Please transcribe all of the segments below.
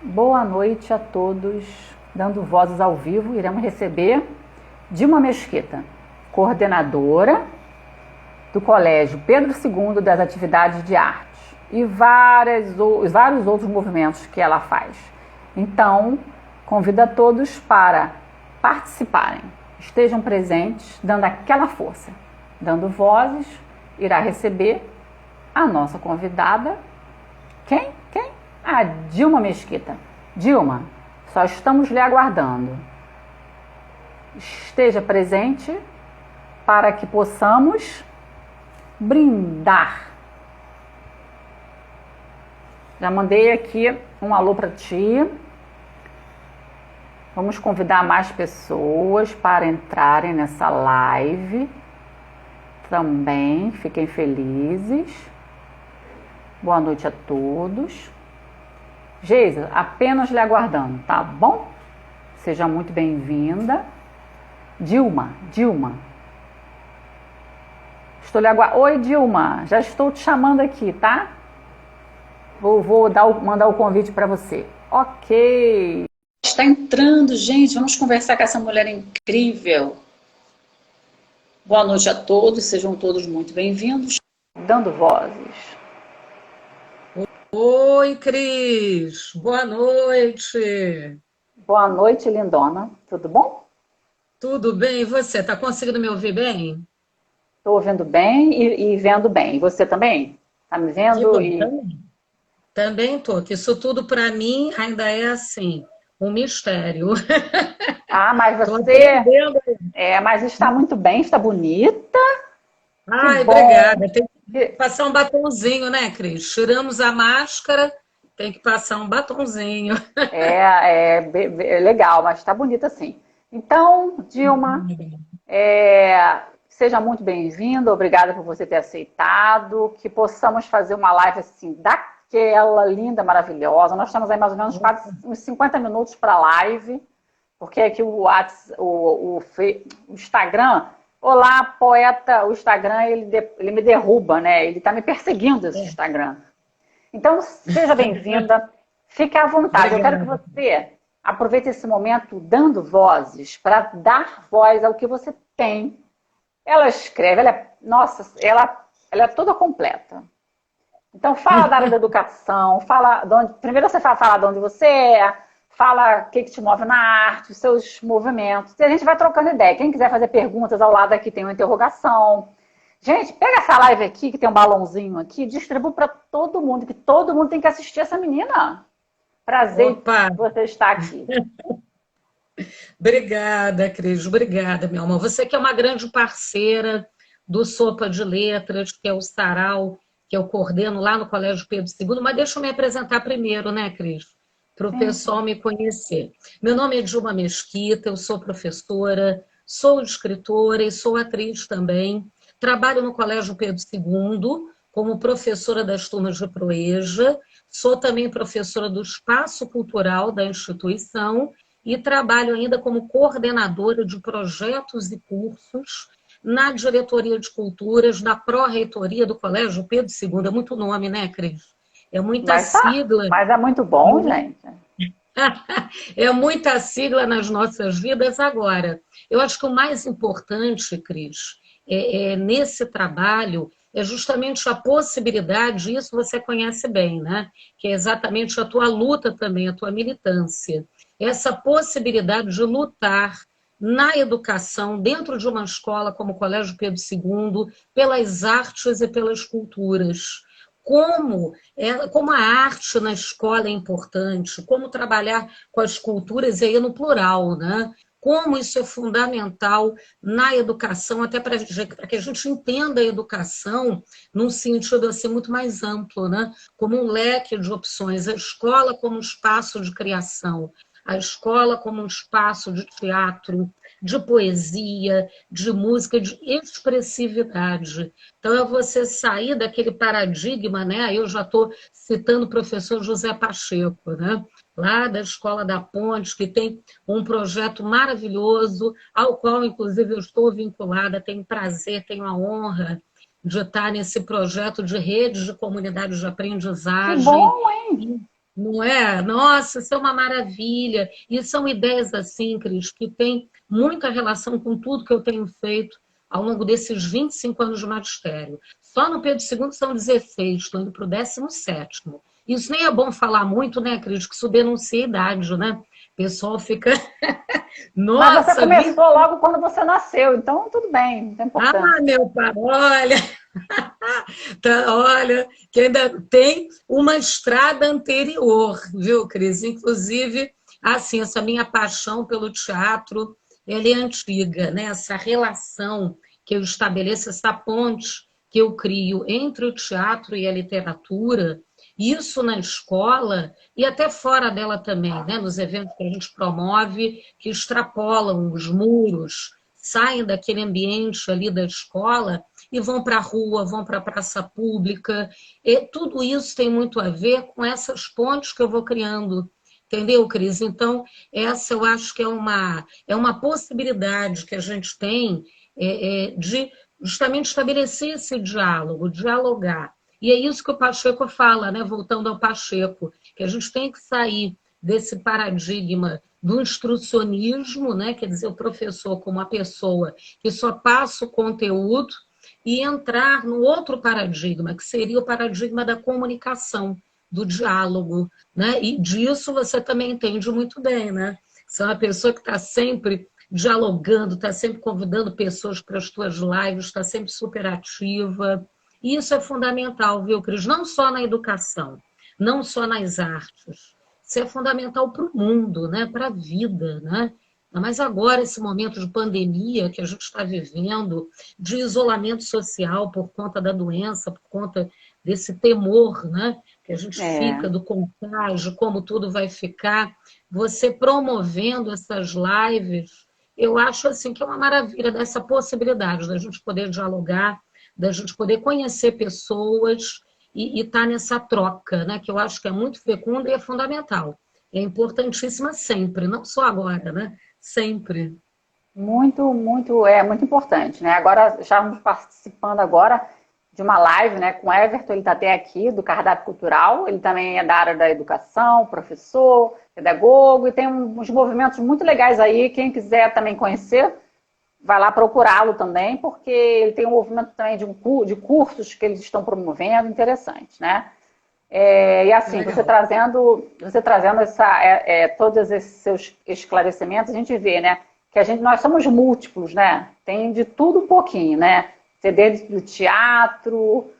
Boa noite a todos. Dando vozes ao vivo, iremos receber Dilma Mesquita, coordenadora do Colégio Pedro II das Atividades de Arte e vários outros movimentos que ela faz. Então, convido a todos para participarem, estejam presentes, dando aquela força. Dando vozes, irá receber a nossa convidada. Quem? A Dilma Mesquita. Dilma, só estamos lhe aguardando. Esteja presente para que possamos brindar. Já mandei aqui um alô para ti. Vamos convidar mais pessoas para entrarem nessa live. Também fiquem felizes. Boa noite a todos. Geisa, apenas lhe aguardando, tá bom? Seja muito bem-vinda. Dilma. Estou lhe aguardando. Oi, Dilma, já estou te chamando aqui, tá? Vou mandar o convite para você. Ok. Está entrando, gente. Vamos conversar com essa mulher incrível. Boa noite a todos, sejam todos muito bem-vindos. Dando vozes. Oi, Cris. Boa noite. Boa noite, lindona. Tudo bom? Tudo bem? E você? Está conseguindo me ouvir bem? Estou ouvindo bem e vendo bem. E você também? Está me Que vendo? bom, também estou. Que isso tudo para mim ainda é assim, um mistério. Ah, mas Estou você... aprendendo. mas está muito bem, está bonita. Que Ai, bom. obrigada. Tem que passar um batonzinho, né, Cris? Tiramos a máscara, tem que passar um batonzinho. É legal, mas está bonita sim. Então, Dilma, seja muito bem-vinda, obrigada por você ter aceitado, que possamos fazer uma live assim, daquela linda, maravilhosa. Nós estamos aí mais ou menos quase uns 50 minutos para a live, porque aqui o Instagram, olá, poeta, o Instagram, ele me derruba, né? Ele está me perseguindo, esse Instagram. Então, seja bem-vinda, fique à vontade. Obrigada. Eu quero que você aproveite esse momento dando vozes, para dar voz ao que você tem. Ela escreve, ela é toda completa. Então, fala da área da educação, primeiro você fala de onde você é, fala o que te move na arte, os seus movimentos, e a gente vai trocando ideia. Quem quiser fazer perguntas, ao lado aqui tem uma interrogação. Gente, pega essa live aqui, que tem um balãozinho aqui, distribui para todo mundo, que todo mundo tem que assistir essa menina. Prazer Opa. você estar aqui. Obrigada, Cris. Obrigada, meu amor. Você que é uma grande parceira do Sopa de Letras, que é o sarau que eu coordeno lá no Colégio Pedro II. Mas deixa eu me apresentar primeiro, né, Cris? Para o pessoal me conhecer. Meu nome é Dilma Mesquita, eu sou professora, sou escritora e sou atriz também. Trabalho no Colégio Pedro II como professora das turmas de Proeja. Sou também professora do Espaço Cultural da instituição e trabalho ainda como coordenadora de projetos e cursos na Diretoria de Culturas da Pró-Reitoria do Colégio Pedro II. É muito nome, né, Cris? É muita sigla. Mas é muito bom, gente. É muita sigla nas nossas vidas agora. Eu acho que o mais importante, Cris, nesse trabalho é justamente a possibilidade, isso você conhece bem, né? Que é exatamente a tua luta também, a tua militância. Essa possibilidade de lutar na educação, dentro de uma escola como o Colégio Pedro II, pelas artes e pelas culturas. Como a arte na escola é importante, como trabalhar com as culturas, e aí no plural, né? Como isso é fundamental na educação, até para que a gente entenda a educação num sentido assim, muito mais amplo, né? Como um leque de opções, a escola como um espaço de criação, a escola como um espaço de teatro, de poesia, de música, de expressividade. Então, é você sair daquele paradigma, né? Aí eu já estou citando o professor José Pacheco, né? Lá da Escola da Ponte, que tem um projeto maravilhoso, ao qual, inclusive, eu estou vinculada, tenho prazer, tenho a honra de estar nesse projeto de redes de comunidades de aprendizagem. Que bom, hein? Não é? Nossa, isso é uma maravilha. E são ideias assim, Cris, que têm muita relação com tudo que eu tenho feito ao longo desses 25 anos de magistério. Só no Pedro II são 16, estou indo para o 17º. Isso nem é bom falar muito, né, Cris? Que isso denuncia a idade, né? O pessoal fica... Mas você Nossa, começou logo quando você nasceu, então tudo bem, não tem importância. Ah, meu pai, olha... Tá, olha, que ainda tem uma estrada anterior, viu, Cris? Inclusive, assim, essa minha paixão pelo teatro, ela é antiga, né? Essa relação que eu estabeleço, essa ponte que eu crio entre o teatro e a literatura, isso na escola e até fora dela também, né? Nos eventos que a gente promove, que extrapolam os muros, saem daquele ambiente ali da escola e vão para a rua, vão para a praça pública. E tudo isso tem muito a ver com essas pontes que eu vou criando. Entendeu, Cris? Então, essa eu acho que é uma possibilidade que a gente tem de justamente estabelecer esse diálogo, dialogar. E é isso que o Pacheco fala, né? Voltando ao Pacheco, que a gente tem que sair desse paradigma do instrucionismo, né? Quer dizer, o professor como uma pessoa que só passa o conteúdo, e entrar no outro paradigma, que seria o paradigma da comunicação, do diálogo, né? E disso você também entende muito bem, né? Você é uma pessoa que está sempre dialogando, está sempre convidando pessoas para as suas lives, está sempre super ativa. E isso é fundamental, viu, Cris? Não só na educação, não só nas artes. Isso é fundamental para o mundo, né? Para a vida, né? Mas agora, esse momento de pandemia que a gente está vivendo, de isolamento social por conta da doença, por conta desse temor, né? Que a gente É. fica do contágio, como tudo vai ficar, você promovendo essas lives, eu acho assim que é uma maravilha dessa possibilidade da gente poder dialogar, da gente poder conhecer pessoas e estar nessa troca, né? Que eu acho que é muito fecunda e é fundamental. É importantíssima sempre, não só agora, né? Sempre. Muito importante, né? Agora, estamos participando agora de uma live, né, com o Everton, ele está até aqui, do Cardápio Cultural, ele também é da área da educação, professor, pedagogo, e tem uns movimentos muito legais aí, quem quiser também conhecer, vai lá procurá-lo também, porque ele tem um movimento também de cursos que eles estão promovendo, interessante, né? E assim, você trazendo todos esses seus esclarecimentos, a gente vê, né, que nós somos múltiplos, né? Tem de tudo um pouquinho, né? Você desde do teatro,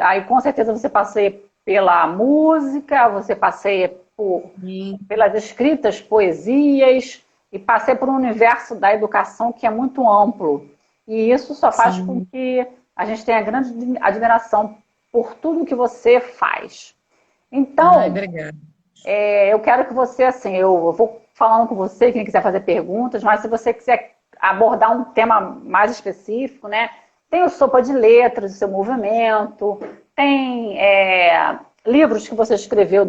aí com certeza você passeia pela música, você passeia pelas escritas, poesias, e passeia por um universo da educação que é muito amplo. E isso só faz com que a gente tenha grande admiração por tudo que você faz. Então, eu quero que você, assim, eu vou falando com você, quem quiser fazer perguntas, mas se você quiser abordar um tema mais específico, né? Tem o Sopa de Letras, o seu movimento, tem livros que você escreveu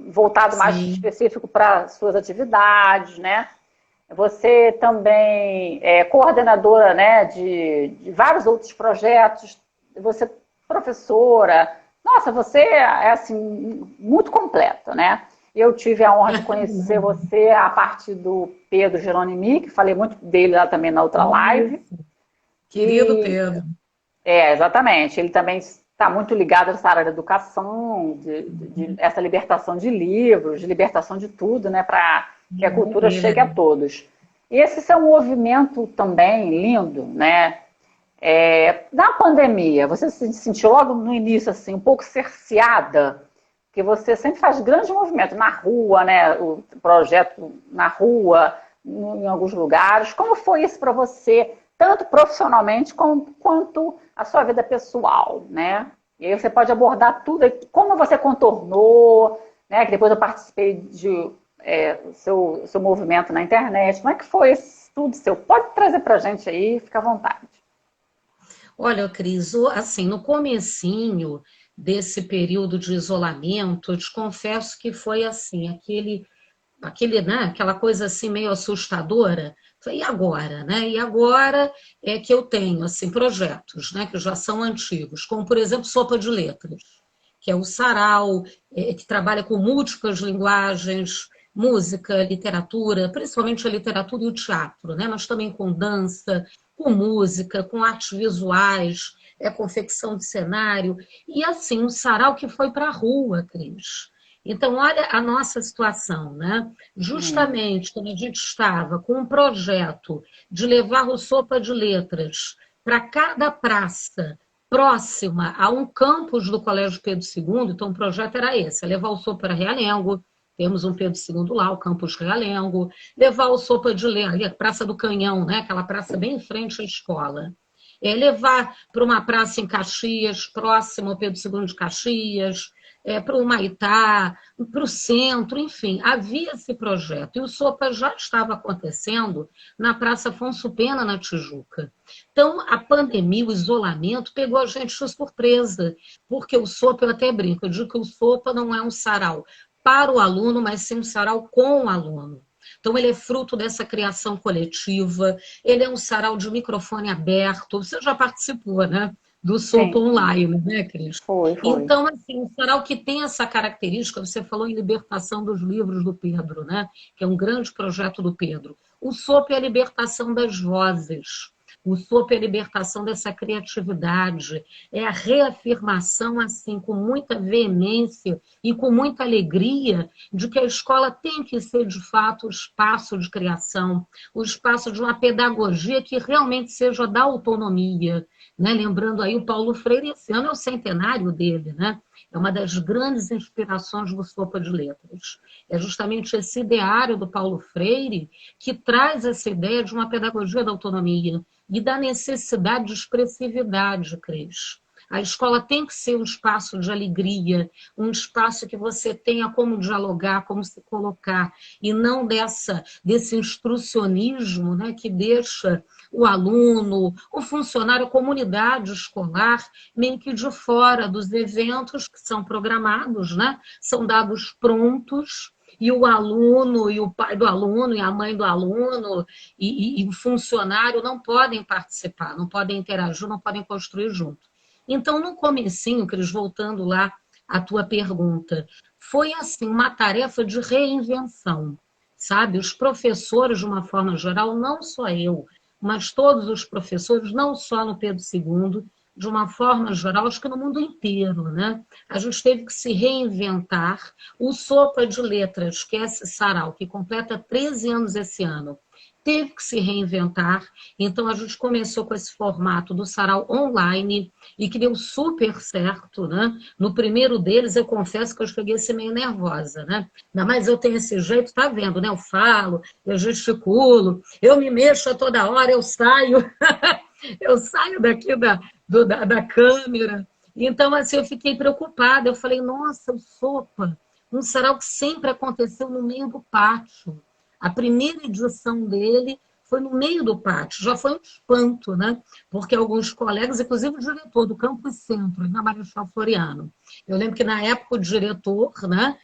voltado mais específico para suas atividades, né? Você também é coordenadora, né, de vários outros projetos, você é professora. Nossa, você é assim, muito completa, né? Eu tive a honra de conhecer você a partir do Pedro Geronimi, que falei muito dele lá também na outra live. Querido Pedro. Exatamente. Ele também está muito ligado a essa área da educação, de essa libertação de livros, de libertação de tudo, né, para que a cultura chegue a todos. E esse é um movimento também lindo, né? Na pandemia, você se sentiu logo no início assim, um pouco cerceada, que você sempre faz grandes movimentos na rua, né? O projeto na rua, em alguns lugares. Como foi isso para você, tanto profissionalmente quanto a sua vida pessoal, né? E aí você pode abordar tudo, como você contornou, né? Que depois eu participei de seu movimento na internet. Como é que foi esse tudo seu? Pode trazer para a gente aí, fica à vontade. Olha, Cris, assim, no comecinho desse período de isolamento, eu te confesso que foi assim, né, aquela coisa assim meio assustadora. E agora, né? E agora é que eu tenho assim projetos, né, que já são antigos, como por exemplo Sopa de Letras, que é o sarau, que trabalha com múltiplas linguagens, música, literatura, principalmente a literatura e o teatro, né? Mas também com dança, com música, com artes visuais, confecção de cenário, e assim, um sarau que foi para a rua, Cris. Então, olha a nossa situação, né? Justamente quando a gente estava com um projeto de levar o Sopa de Letras para cada praça próxima a um campus do Colégio Pedro II, então o projeto era esse, levar o Sopa para Realengo, temos um Pedro II lá, o campus Realengo, levar o Sopa de Letras, ali a Praça do Canhão, né? Aquela praça bem em frente à escola. Levar para uma praça em Caxias, próximo ao Pedro II de Caxias, para o Humaitá, para o centro, enfim, havia esse projeto. E o Sopa já estava acontecendo na Praça Afonso Pena, na Tijuca. Então, a pandemia, o isolamento, pegou a gente de surpresa, porque o Sopa, eu até brinco, eu digo que o Sopa não é um sarau para o aluno, mas sim um sarau com o aluno. Então, ele é fruto dessa criação coletiva, ele é um sarau de microfone aberto. Você já participou, né? Do Sopa Online, né, Cris? Foi. Então, assim, um sarau que tem essa característica, você falou em libertação dos livros do Pedro, né? Que é um grande projeto do Pedro. O Sopa é a libertação das vozes. O Sopa é a libertação dessa criatividade, é a reafirmação, assim, com muita veemência e com muita alegria, de que a escola tem que ser, de fato, o espaço de criação, o espaço de uma pedagogia que realmente seja da autonomia, né? Lembrando aí o Paulo Freire, esse ano é o centenário dele, né? É uma das grandes inspirações do Sopa de Letras. É justamente esse ideário do Paulo Freire que traz essa ideia de uma pedagogia da autonomia e da necessidade de expressividade, Cris. A escola tem que ser um espaço de alegria, um espaço que você tenha como dialogar, como se colocar, e não desse instrucionismo, né, que deixa o aluno, o funcionário, a comunidade escolar, meio que de fora dos eventos que são programados, né? São dados prontos, e o aluno, e o pai do aluno, e a mãe do aluno, e o funcionário não podem participar, não podem interagir, não podem construir junto. Então, no comecinho, Cris, voltando lá à tua pergunta, foi assim uma tarefa de reinvenção, sabe? Os professores, de uma forma geral, não só eu, mas todos os professores, não só no Pedro II, de uma forma geral, acho que no mundo inteiro, né? A gente teve que se reinventar. O Sopa de Letras, que é esse sarau, que completa 13 anos esse ano, teve que se reinventar. Então, a gente começou com esse formato do sarau online e que deu super certo, né? No primeiro deles, eu confesso que eu cheguei a ser meio nervosa, né? Ainda mais eu tenho esse jeito, tá vendo, né? Eu falo, eu gesticulo, eu me mexo a toda hora, eu saio, eu saio daqui da câmera. Então, assim, eu fiquei preocupada. Eu falei, nossa, o Sopa, um sarau que sempre aconteceu no meio do pátio. A primeira edição dele foi no meio do pátio. Já foi um espanto, né? Porque alguns colegas, inclusive o diretor do Campus Centro, na Marechal Floriano. Eu lembro que na época o diretor, né?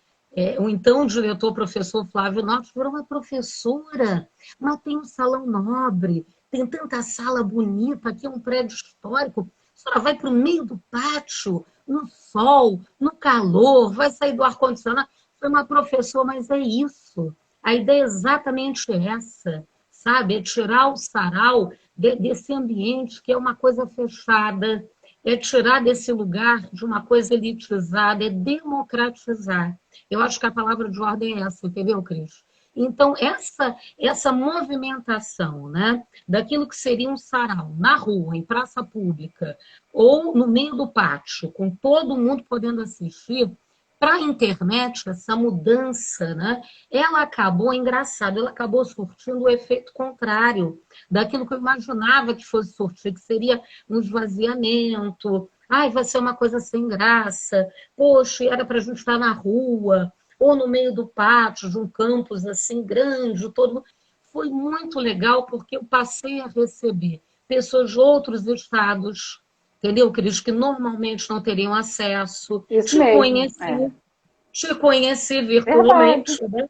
O então diretor, professor Flávio Norte, falou, uma professora, mas tem um salão nobre, tem tanta sala bonita, aqui é um prédio histórico, a senhora vai para o meio do pátio, no sol, no calor, vai sair do ar-condicionado. Foi uma professora, mas é isso. A ideia é exatamente essa, sabe? É tirar o sarau desse ambiente que é uma coisa fechada, é tirar desse lugar de uma coisa elitizada, é democratizar. Eu acho que a palavra de ordem é essa, entendeu, Cris? Então, essa movimentação, né, daquilo que seria um sarau na rua, em praça pública, ou no meio do pátio, com todo mundo podendo assistir, para a internet, essa mudança, né, ela acabou, engraçado, ela acabou surtindo o efeito contrário daquilo que eu imaginava que fosse surtir, que seria um esvaziamento, ai, vai ser uma coisa sem graça, poxa, era para a gente estar na rua, ou no meio do pátio, de um campus assim grande, todo. Foi muito legal, porque eu passei a receber pessoas de outros estados, entendeu, Cris, que normalmente não teriam acesso. Isso mesmo. Te conheci virtualmente, né?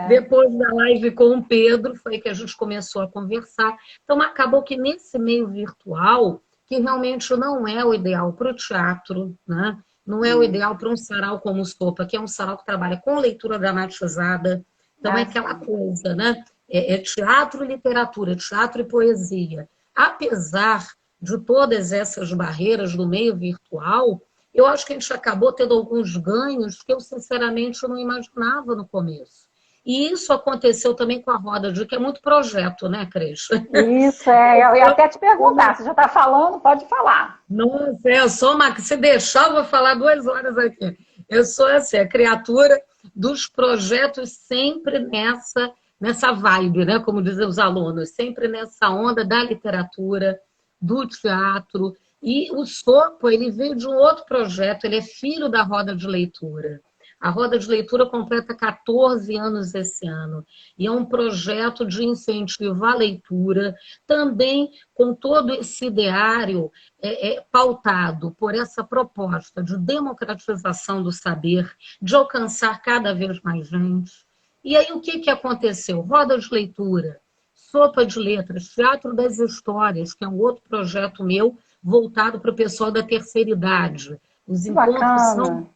Depois da live com o Pedro, foi que a gente começou a conversar. Então, acabou que nesse meio virtual, que realmente não é o ideal para o teatro, né? não é o ideal para um sarau como o Sopa, que é um sarau que trabalha com leitura dramatizada. Então, é aquela coisa, né? É teatro e literatura, teatro e poesia. Apesar de todas essas barreiras do meio virtual, eu acho que a gente acabou tendo alguns ganhos que eu, sinceramente, não imaginava no começo. E isso aconteceu também com a Roda de, que é muito projeto, né, Cris? Isso, eu ia até te perguntar, você já está falando, pode falar. Nossa, eu sou uma... Se deixar, eu vou falar 2 horas aqui. Eu sou assim, a criatura dos projetos sempre nessa vibe, né? Como dizem os alunos, sempre nessa onda da literatura, do teatro. E o Sopo, ele veio de um outro projeto, ele é filho da Roda de Leitura. A Roda de Leitura completa 14 anos esse ano. E é um projeto de incentivo à leitura, também com todo esse ideário pautado por essa proposta de democratização do saber, de alcançar cada vez mais gente. E aí o que aconteceu? Roda de Leitura, Sopa de Letras, Teatro das Histórias, que é um outro projeto meu voltado para o pessoal da terceira idade. Os Que encontros bacana.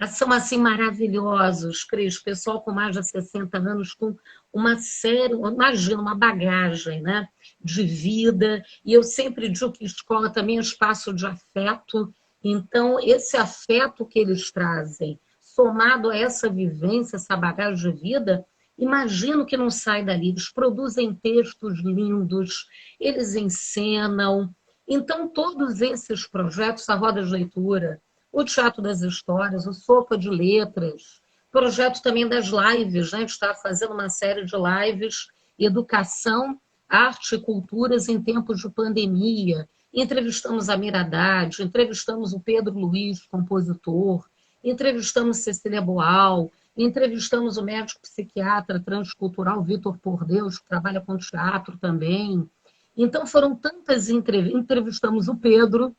são assim maravilhosos, Cris. Pessoal com mais de 60 anos, com uma série, imagina, uma bagagem, né, de vida. E eu sempre digo que escola também é espaço de afeto. Então, esse afeto que eles trazem, somado a essa vivência, essa bagagem de vida, imagino que não sai dali. Eles produzem textos lindos, eles encenam. Então, todos esses projetos, a Roda de Leitura, o Teatro das Histórias, o Sopa de Letras, projeto também das lives, né? A gente está fazendo uma série de lives, educação, arte e culturas em tempos de pandemia. Entrevistamos a Mira Haddad, entrevistamos o Pedro Luiz, compositor, entrevistamos Cecília Boal, entrevistamos o médico psiquiatra transcultural Vitor Por Deus, que trabalha com teatro também. Então foram tantas entrevistas, entrevistamos o Pedro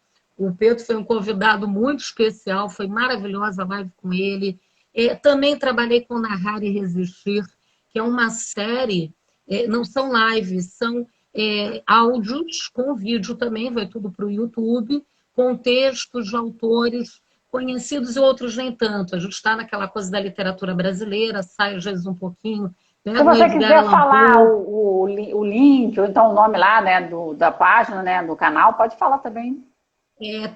foi um convidado muito especial, foi maravilhosa a live com ele. Também trabalhei com Narrar e Resistir, que é uma série, não são lives, são áudios com vídeo também, vai tudo para o YouTube, com textos de autores conhecidos e outros nem tanto. A gente está naquela coisa da literatura brasileira, sai às vezes um pouquinho, Se pega um você Edgar quiser Allan falar Poe. o link, ou então o nome lá, né, da página, né, do canal, pode falar também.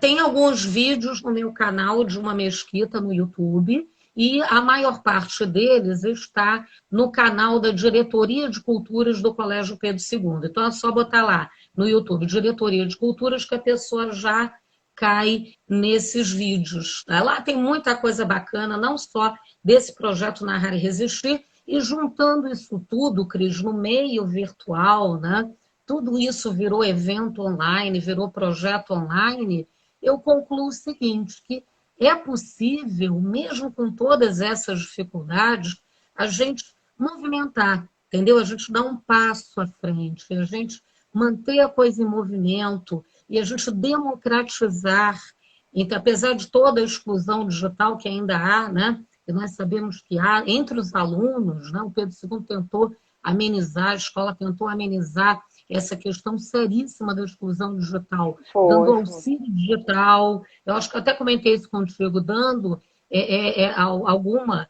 Tem alguns vídeos no meu canal de uma mesquita no YouTube e a maior parte deles está no canal da Diretoria de Culturas do Colégio Pedro II. Então é só botar lá no YouTube, Diretoria de Culturas, que a pessoa já cai nesses vídeos. Lá tem muita coisa bacana, não só desse projeto Narrar e Resistir, e juntando isso tudo, Cris, no meio virtual, né? Tudo isso virou evento online, virou projeto online, eu concluo o seguinte, que é possível, mesmo com todas essas dificuldades, a gente movimentar, entendeu? A gente dar um passo à frente, a gente manter a coisa em movimento e a gente democratizar, então, apesar de toda a exclusão digital que ainda há, né? E nós sabemos que há entre os alunos, né? O Pedro II tentou amenizar, a escola tentou amenizar essa questão seríssima da exclusão digital, dando Foi. auxílio digital. Eu acho que eu até comentei isso contigo, dando alguma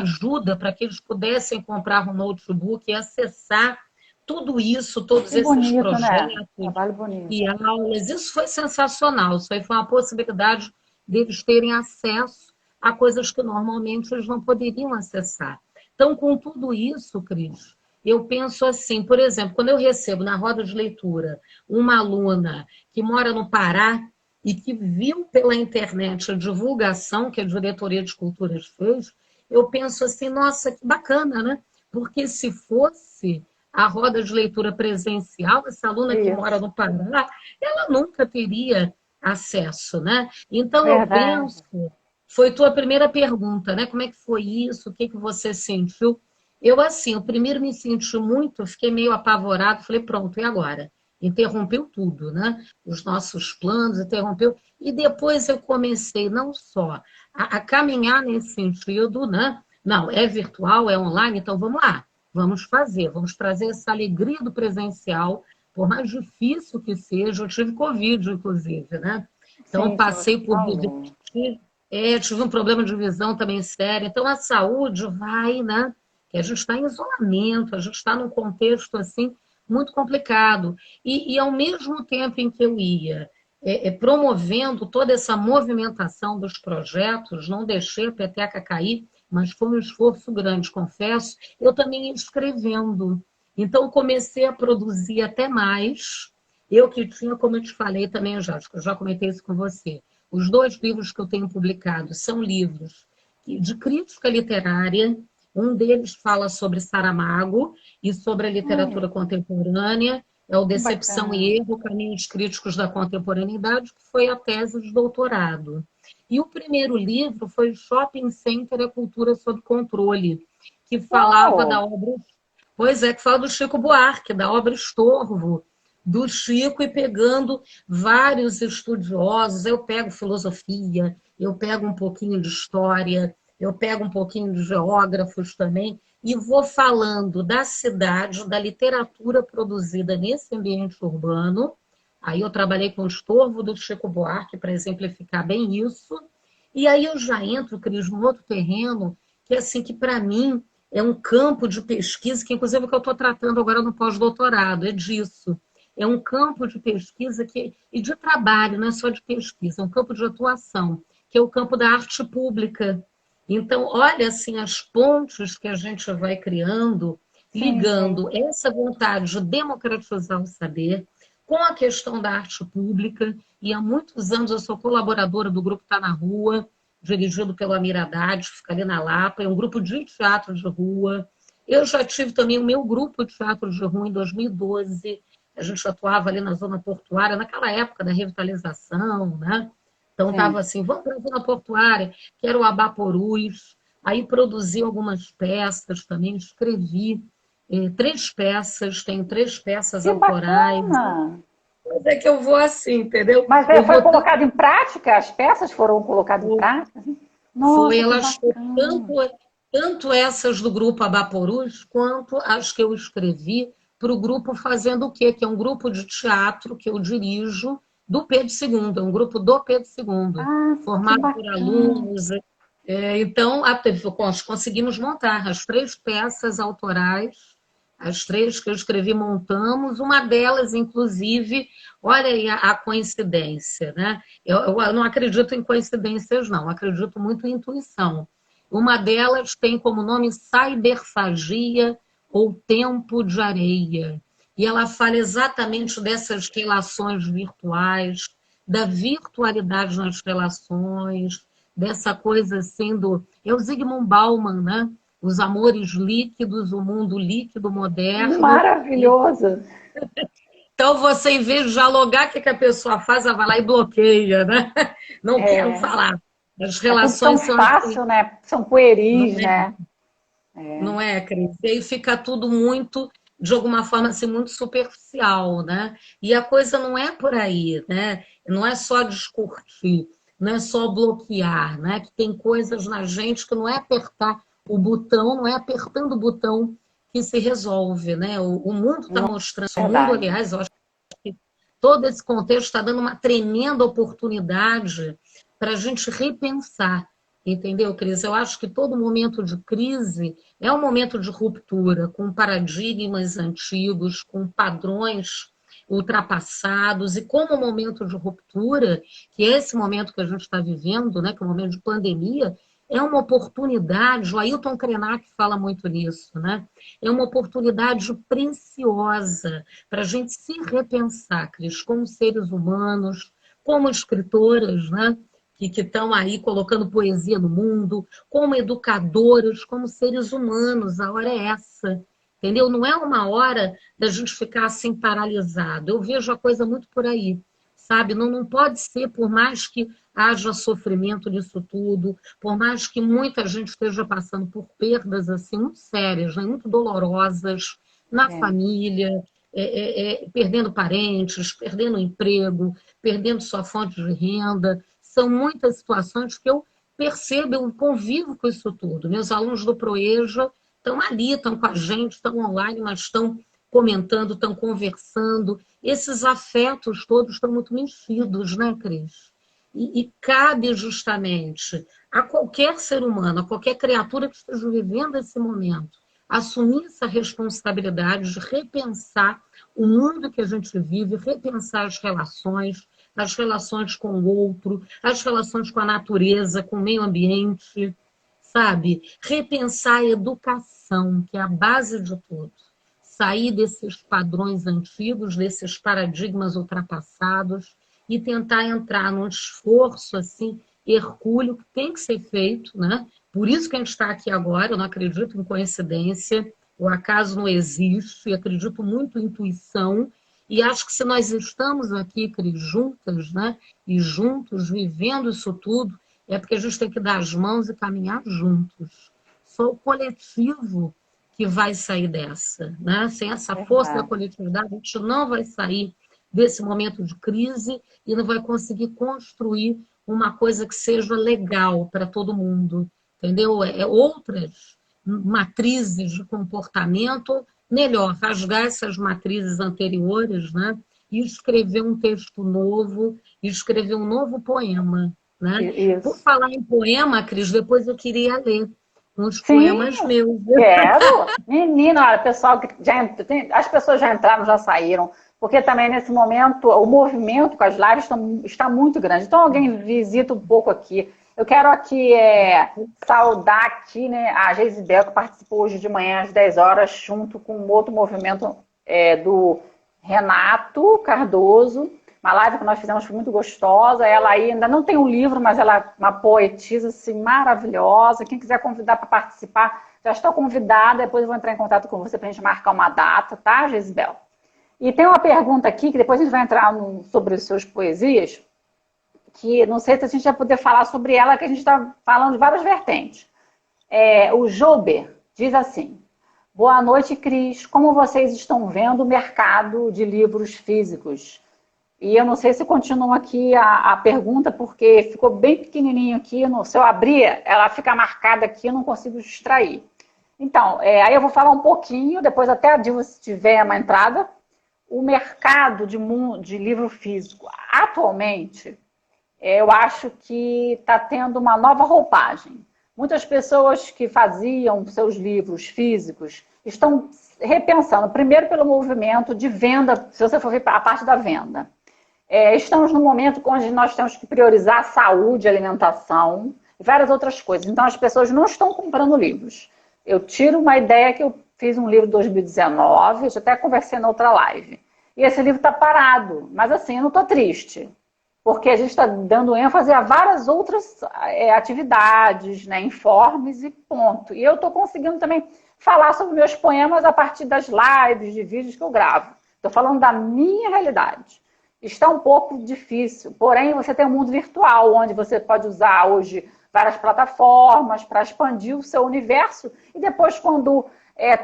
ajuda para que eles pudessem comprar um notebook e acessar tudo isso, todos Que esses bonito, né? projetos Trabalho bonito. e aulas. Isso foi sensacional. Isso aí foi uma possibilidade deles terem acesso a coisas que normalmente eles não poderiam acessar. Então, com tudo isso, Cris, eu penso assim, por exemplo, quando eu recebo na roda de leitura uma aluna que mora no Pará e que viu pela internet a divulgação que a Diretoria de Culturas fez, eu penso assim, nossa, que bacana, né? Porque se fosse a roda de leitura presencial, essa aluna que mora Isso. no Pará, ela nunca teria acesso, né? Então, eu Verdade. penso, foi tua primeira pergunta, né? Como é que foi isso? O que você sentiu? Eu, assim, o primeiro me senti muito, fiquei meio apavorado, falei, pronto, e agora? Interrompeu tudo, né? Os nossos planos, interrompeu. E depois eu comecei não só a caminhar nesse sentido, né? Não, é virtual, é online, então vamos lá, vamos fazer, vamos trazer essa alegria do presencial, por mais difícil que seja, eu tive Covid, inclusive, né? Então, Sim, você passei por falou. tive um problema de visão também sério. Então, a saúde vai, né? Que a gente está em isolamento, a gente está num contexto, assim, muito complicado. E ao mesmo tempo em que eu ia promovendo toda essa movimentação dos projetos, não deixei a peteca cair, mas foi um esforço grande, confesso, eu também ia escrevendo. Então, comecei a produzir até mais. Eu que tinha, como eu te falei também, eu já comentei isso com você, os 2 livros que eu tenho publicado são livros de crítica literária. Um deles fala sobre Saramago e sobre a literatura Olha, contemporânea, é o que Decepção bacana. e Erro, Caminhos Críticos da Contemporaneidade, que foi a tese de doutorado. E o primeiro livro foi Shopping Center, a Cultura sob Controle, que falava da Uau! obra... Pois é, que fala do Chico Buarque, da obra Estorvo, do Chico, e pegando vários estudiosos. Eu pego filosofia, eu pego um pouquinho de história, eu pego um pouquinho de geógrafos também, e vou falando da cidade, da literatura produzida nesse ambiente urbano. Aí eu trabalhei com o Estorvo do Chico Buarque para exemplificar bem isso. E aí eu já entro, Cris, num outro terreno que, assim, que para mim é um campo de pesquisa, que inclusive é o que eu estou tratando agora no pós-doutorado, é disso. É um campo de pesquisa e de trabalho, não é só de pesquisa, é um campo de atuação, que é o campo da arte pública. Então, olha assim, as pontes que a gente vai criando, Sim, sim. ligando essa vontade de democratizar o saber com a questão da arte pública, e há muitos anos eu sou colaboradora do grupo Tá na Rua, dirigido pelo Amir Haddad, fica ali na Lapa, é um grupo de teatro de rua. Eu já tive também o meu grupo de teatro de rua em 2012, a gente atuava ali na zona portuária, naquela época da revitalização, né? Então estava Sim. assim, vamos para a zona portuária, que era o Abaporus, aí produzi algumas peças também, escrevi 3 peças, tenho 3 peças Que autorais. bacana! Mas é que eu vou assim, entendeu? Mas Eu foi vou colocado em prática? As peças foram colocadas em prática? Foi, Nossa, que elas foram bacana! tanto essas do grupo Abaporus, quanto as que eu escrevi para o grupo Fazendo o Quê? Que é um grupo de teatro que eu dirijo do Pedro II, é um grupo do Pedro II, Ah, que formado por bacana! alunos. Então, nós conseguimos montar as 3 peças autorais, as 3 que eu escrevi, montamos, uma delas, inclusive, olha aí a coincidência, né? Eu não acredito em coincidências, não, acredito muito em intuição. Uma delas tem como nome Cyberfagia ou Tempo de Areia. E ela fala exatamente dessas relações virtuais, da virtualidade nas relações, dessa coisa assim do... É o Zygmunt Bauman, né? Os amores líquidos, o mundo líquido moderno. Maravilhoso! Então, você, em vez de dialogar, o que a pessoa faz? Ela vai lá e bloqueia, né? Não quero É, falar. As é tudo tão relações são assim, fácil, né? São não pueris, é, né? não é, Cris? E aí fica tudo muito, de alguma forma, assim, muito superficial, né? E a coisa não é por aí, né? Não é só descurtir, não é só bloquear, né? Que tem coisas na gente que não é apertar o botão, não é apertando o botão que se resolve, né? O mundo está mostrando, o mundo, Verdade. aliás, eu acho que todo esse contexto está dando uma tremenda oportunidade para a gente repensar, entendeu, Cris? Eu acho que todo momento de crise é um momento de ruptura, com paradigmas antigos, com padrões ultrapassados, e como momento de ruptura, que é esse momento que a gente está vivendo, né, que é um momento de pandemia, é uma oportunidade, o Ailton Krenak fala muito nisso, né? É uma oportunidade preciosa para a gente se repensar, Cris, como seres humanos, como escritoras, né? Que estão aí colocando poesia no mundo, como educadoras, como seres humanos. A hora é essa, entendeu? Não é uma hora da gente ficar assim paralisado. Eu vejo a coisa muito por aí, sabe? Não pode ser, por mais que haja sofrimento nisso tudo, por mais que muita gente esteja passando por perdas assim muito sérias, né? Muito dolorosas na É. família, perdendo parentes, perdendo emprego, perdendo sua fonte de renda. São muitas situações que eu percebo, eu convivo com isso tudo. Meus alunos do Proeja estão ali, estão com a gente, estão online, mas estão comentando, estão conversando. Esses afetos todos estão muito mexidos, né, Cris? E cabe justamente a qualquer ser humano, a qualquer criatura que esteja vivendo esse momento, assumir essa responsabilidade de repensar o mundo que a gente vive, repensar as relações com o outro, as relações com a natureza, com o meio ambiente, sabe? Repensar a educação, que é a base de tudo. Sair desses padrões antigos, desses paradigmas ultrapassados e tentar entrar num esforço assim hercúleo que tem que ser feito, né? Por isso que a gente está aqui agora. Eu não acredito em coincidência, o acaso não existe, eu acredito muito em intuição, e acho que se nós estamos aqui, Cris, juntas, né, e juntos, vivendo isso tudo, é porque a gente tem que dar as mãos e caminhar juntos. Só o coletivo que vai sair dessa, né? Sem essa força da coletividade, a gente não vai sair desse momento de crise e não vai conseguir construir uma coisa que seja legal para todo mundo, entendeu? Outras matrizes de comportamento, melhor, rasgar essas matrizes anteriores, né? E escrever um texto novo, e escrever um novo poema, né? Isso. Por falar em poema, Cris, depois eu queria ler uns Sim, poemas meus. quero. Menina, olha, pessoal, as pessoas já entraram, já saíram, porque também nesse momento o movimento com as lives está muito grande. Então alguém visita um pouco aqui. Eu quero aqui saudar aqui, né, a Geisibel, que participou hoje de manhã às 10 horas, junto com um outro movimento do Renato Cardoso. Uma live que nós fizemos foi muito gostosa. Ela ainda não tem um livro, mas ela é uma poetisa assim, maravilhosa. Quem quiser convidar para participar, já estou convidada. Depois eu vou entrar em contato com você para a gente marcar uma data, tá, Geisibel? E tem uma pergunta aqui, que depois a gente vai entrar sobre as suas poesias, que não sei se a gente vai poder falar sobre ela, que a gente está falando de várias vertentes. O Jober diz assim: boa noite, Cris. Como vocês estão vendo o mercado de livros físicos? E eu não sei se continua aqui a pergunta, porque ficou bem pequenininho aqui. Se eu abrir, ela fica marcada aqui, eu não consigo extrair. Então, aí eu vou falar um pouquinho, depois até a Dilma, se tiver uma entrada. O mercado de livro físico, atualmente, eu acho que está tendo uma nova roupagem. Muitas pessoas que faziam seus livros físicos estão repensando, primeiro pelo movimento de venda, se você for ver a parte da venda. Estamos num momento onde nós temos que priorizar a saúde, a alimentação e várias outras coisas. Então, as pessoas não estão comprando livros. Eu tiro uma ideia que eu fiz um livro em 2019, eu até conversei na outra live. E esse livro está parado. Mas assim, eu não estou triste. Porque a gente está dando ênfase a várias outras atividades, né, informes e ponto. E eu estou conseguindo também falar sobre meus poemas a partir das lives, de vídeos que eu gravo. Estou falando da minha realidade. Está um pouco difícil, porém você tem um mundo virtual, onde você pode usar hoje várias plataformas para expandir o seu universo, e depois, quando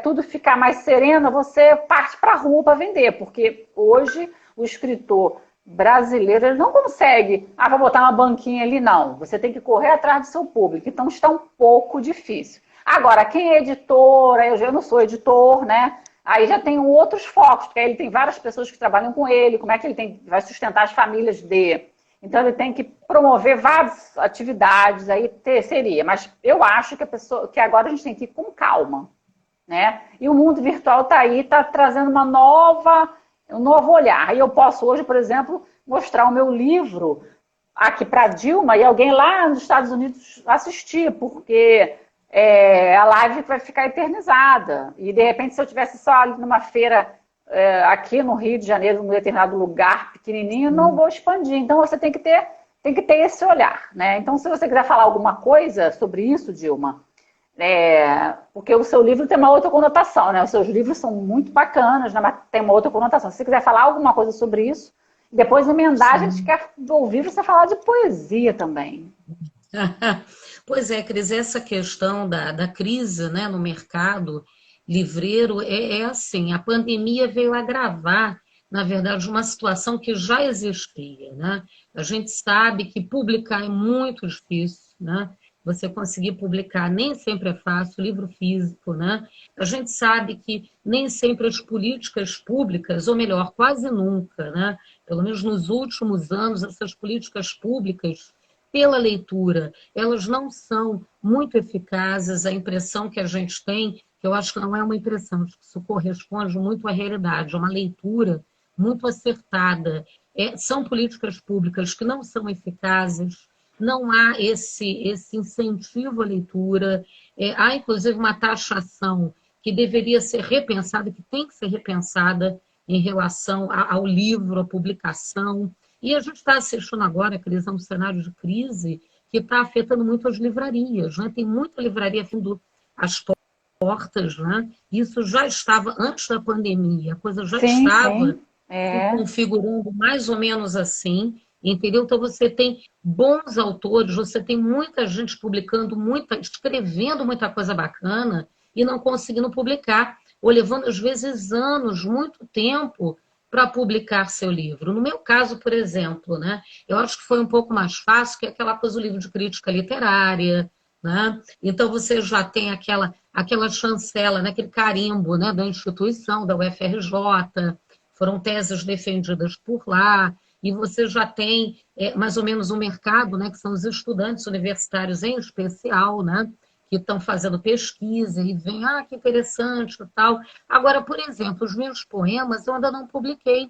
tudo ficar mais sereno, você parte para a rua para vender, porque hoje o escritor brasileiro ele não consegue, vou botar uma banquinha ali, não. Você tem que correr atrás do seu público, então está um pouco difícil. Agora, quem é editor, eu não sou editor, né? Aí já tem outros focos, porque aí ele tem várias pessoas que trabalham com ele, como é que ele vai sustentar as famílias dele. Então ele tem que promover várias atividades, aí seria. Mas eu acho que agora a gente tem que ir com calma, né? E o mundo virtual está aí, está trazendo um novo olhar. E eu posso hoje, por exemplo, mostrar o meu livro aqui para a Dilma e alguém lá nos Estados Unidos assistir, porque a live vai ficar eternizada. E, de repente, se eu tivesse só ali numa feira aqui no Rio de Janeiro, num determinado lugar pequenininho, não vou expandir. Então, você tem que ter esse olhar, né? Então, se você quiser falar alguma coisa sobre isso, Dilma, porque o seu livro tem uma outra conotação, né? Os seus livros são muito bacanas, né? Mas tem uma outra conotação. Se você quiser falar alguma coisa sobre isso, depois emendar, a gente quer ouvir você falar de poesia também. Pois é, Cris, essa questão da crise, né, no mercado livreiro é assim, a pandemia veio agravar, na verdade, uma situação que já existia, né? A gente sabe que publicar é muito difícil, né? você conseguir publicar. Nem sempre é fácil, livro físico, né? A gente sabe que nem sempre as políticas públicas, ou melhor, quase nunca, né? Pelo menos nos últimos anos, essas políticas públicas, pela leitura, elas não são muito eficazes. A impressão que a gente tem, que eu acho que não é uma impressão, acho que isso corresponde muito à realidade, é uma leitura muito acertada. São políticas públicas que não são eficazes, não há esse incentivo à leitura, há inclusive uma taxação que deveria ser repensada, que tem que ser repensada em relação ao livro, à publicação. E a gente está assistindo agora, Cris, a um cenário de crise que está afetando muito as livrarias, né? Tem muita livraria vindo às portas, né? Isso já estava antes da pandemia, a coisa já Sim, estava sim. se configurando mais ou menos assim, entendeu? Então você tem bons autores, você tem muita gente publicando, escrevendo muita coisa bacana e não conseguindo publicar, ou levando às vezes anos, muito tempo para publicar seu livro. No meu caso, por exemplo, né, eu acho que foi um pouco mais fácil, que é aquela coisa do livro de crítica literária, né? Então você já tem aquela chancela, né, aquele carimbo, né, da instituição, da UFRJ, foram teses defendidas por lá, e você já tem mais ou menos um mercado, né, que são os estudantes universitários em especial, né, que estão fazendo pesquisa e veem, que interessante e tal. Agora, por exemplo, os meus poemas eu ainda não publiquei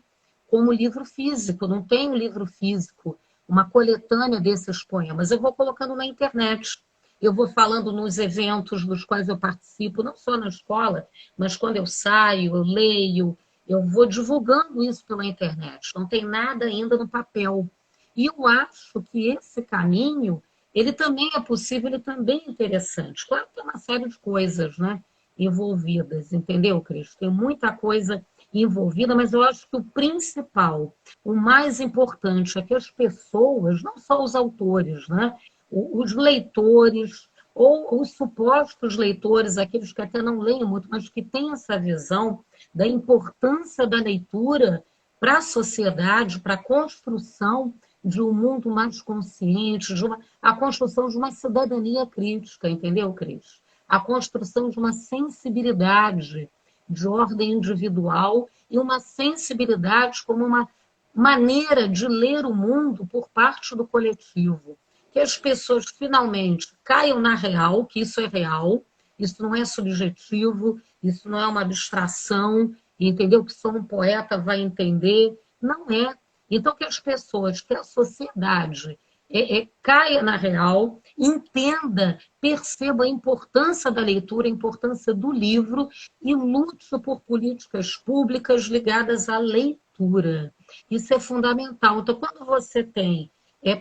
como livro físico, não tenho livro físico, uma coletânea desses poemas. Eu vou colocando na internet, eu vou falando nos eventos dos quais eu participo, não só na escola, mas quando eu saio, eu leio, eu vou divulgando isso pela internet. Não tem nada ainda no papel. E eu acho que esse caminho, ele também é possível, ele também é interessante. Claro que tem uma série de coisas, né, envolvidas, entendeu, Cris? Tem muita coisa envolvida, mas eu acho que o principal, o mais importante é que as pessoas, não só os autores, né, os leitores, ou os supostos leitores, aqueles que até não leem muito, mas que têm essa visão da importância da leitura para a sociedade, para a construção de um mundo mais consciente, a construção de uma cidadania crítica, entendeu, Cris? A construção de uma sensibilidade de ordem individual e uma sensibilidade como uma maneira de ler o mundo por parte do coletivo. Que as pessoas finalmente caiam na real, que isso é real, isso não é subjetivo, isso não é uma abstração, entendeu? Que só um poeta vai entender. Não é. Então, que as pessoas, que a sociedade caia na real, entenda, perceba a importância da leitura, a importância do livro e lute por políticas públicas ligadas à leitura. Isso é fundamental. Então, quando você tem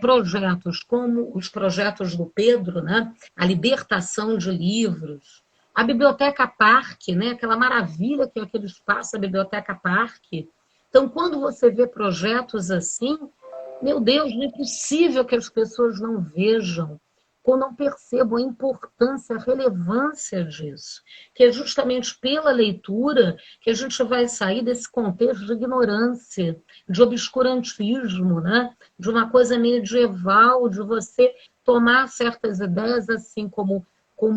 projetos como os projetos do Pedro, né? A libertação de livros, a Biblioteca Parque, né? Aquela maravilha que é aquele espaço, a Biblioteca Parque. Então, quando você vê projetos assim, meu Deus, não é possível que as pessoas não vejam ou não percebam a importância, a relevância disso. Que é justamente pela leitura que a gente vai sair desse contexto de ignorância, de obscurantismo, né? De uma coisa medieval, de você tomar certas ideias assim como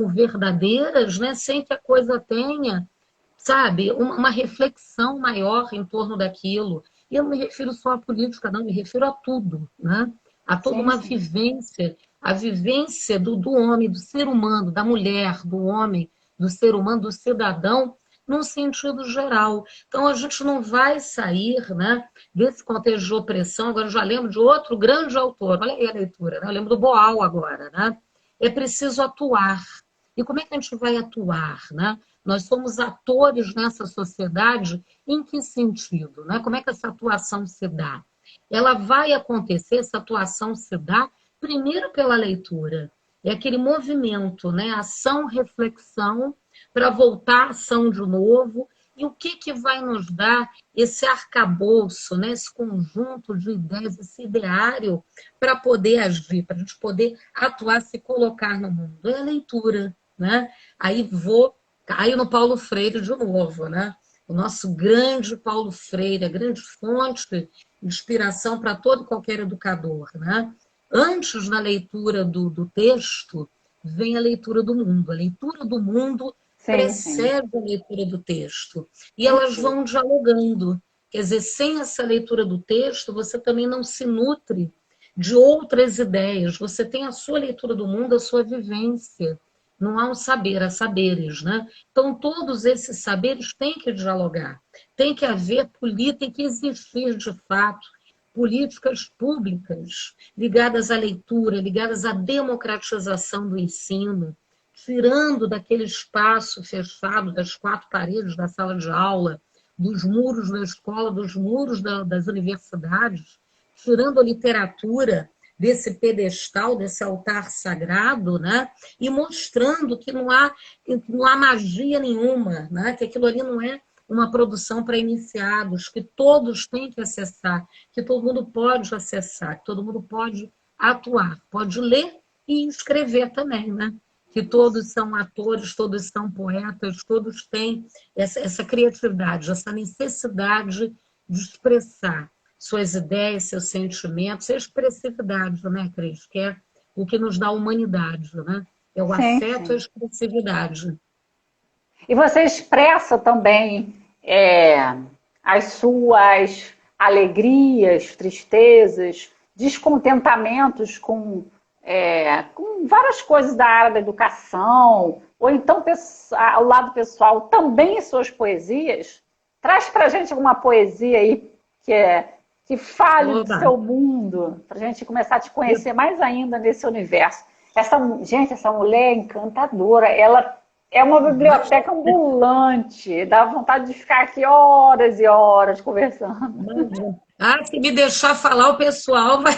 verdadeiras, né? Sem que a coisa tenha, sabe, uma reflexão maior em torno daquilo. E eu não me refiro só à política, não, me refiro a tudo, né? A toda Sim, uma sim. vivência, a vivência do homem, do ser humano, da mulher, do homem, do ser humano, do cidadão, num sentido geral. Então, a gente não vai sair, né, desse contexto de opressão. Agora, eu já lembro de outro grande autor, olha aí a leitura, né? Eu lembro do Boal agora, né? É preciso atuar. E como é que a gente vai atuar, né? Nós somos atores nessa sociedade, em que sentido? Né? Como é que essa atuação se dá? Ela vai acontecer, essa atuação se dá, primeiro pela leitura. É aquele movimento, né? Ação, reflexão, para voltar à ação de novo. E o que vai nos dar esse arcabouço, né? Esse conjunto de ideias, esse ideário para poder agir, para a gente poder atuar, se colocar no mundo? É a leitura. Né? Aí caio no Paulo Freire de novo, né? O nosso grande Paulo Freire, a grande fonte de inspiração para todo e qualquer educador, né? Antes da leitura do texto, vem a leitura do mundo. A leitura do mundo Sim, sim. precede a leitura do texto. E elas vão dialogando. Quer dizer, sem essa leitura do texto, você também não se nutre de outras ideias. Você tem a sua leitura do mundo, a sua vivência. Não há um saber, há saberes, né? Então, todos esses saberes têm que dialogar. Tem que haver política, tem que existir, de fato, políticas públicas ligadas à leitura, ligadas à democratização do ensino, tirando daquele espaço fechado, das quatro paredes da sala de aula, dos muros da escola, dos muros das universidades, tirando a literatura desse pedestal, desse altar sagrado, né? E mostrando que não há magia nenhuma, né? Que aquilo ali não é uma produção para iniciados, que todos têm que acessar, que todo mundo pode acessar, que todo mundo pode atuar, pode ler e escrever também, né? Que todos são atores, todos são poetas, todos têm essa criatividade, essa necessidade de expressar suas ideias, seus sentimentos, a expressividade, né, Cris? Que é o que nos dá humanidade, né? É o Sim, afeto e a sim. expressividade. E você expressa também as suas alegrias, tristezas, descontentamentos com várias coisas da área da educação, ou então o lado pessoal, também em suas poesias. Traz pra gente alguma poesia aí que fale do Oba! seu mundo, pra gente começar a te conhecer mais ainda nesse universo. Essa mulher é encantadora, ela é uma biblioteca ambulante, dá vontade de ficar aqui horas e horas conversando. Ah, se me deixar falar, o pessoal vai...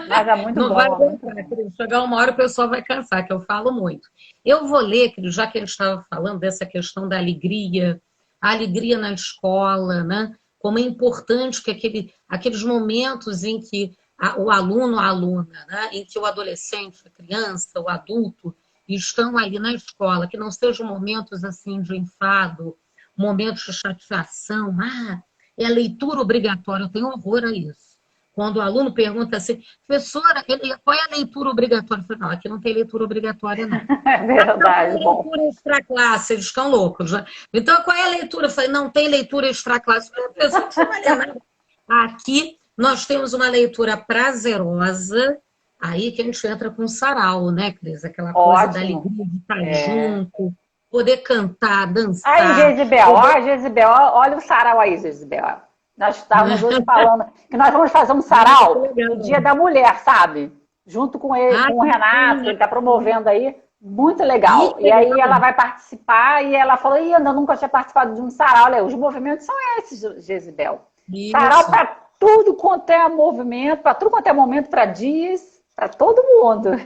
Mas é muito não vai bom, é muito aguentar, bom. querido. Chegar uma hora, o pessoal vai cansar, que eu falo muito. Eu vou ler, querido, já que ele estava falando dessa questão da alegria, a alegria na escola, né? Como é importante que aqueles momentos em que o aluno, a aluna, né? Em que o adolescente, a criança, o adulto, estão ali na escola, que não sejam momentos assim de enfado, momentos de chateação. Ah, é a leitura obrigatória, eu tenho horror a isso. Quando o aluno pergunta assim, professora, qual é a leitura obrigatória? Eu falo, não, aqui não tem leitura obrigatória, não. É Ah, então qual é verdade, a bom. leitura extraclasse? Eles ficam loucos. Né? Então, qual é a leitura? Eu falei, não tem leitura extraclasse. Eu falei, professor, não precisa ler nada. Aqui nós temos uma leitura prazerosa, aí que a gente entra com sarau, né, Cris? Aquela coisa da Ótimo. alegria de estar É. junto, poder cantar, Aí, dançar, Jezibel, poder... ó, Jezibel, olha o sarau aí, Jezibel. Nós estávamos hoje falando que nós vamos fazer um Ah, que sarau no Dia legal. da Mulher, sabe? Junto com ele, Ah, com o que Renato, que ele bacana. está promovendo aí. Muito Ih, legal. que E aí ela legal. vai participar e ela falou, ih, eu nunca tinha participado de um sarau. Olha, os movimentos são esses, Jezibel. Sarau Isso. para tudo quanto é movimento, para tudo quanto é momento, para dias, para todo mundo.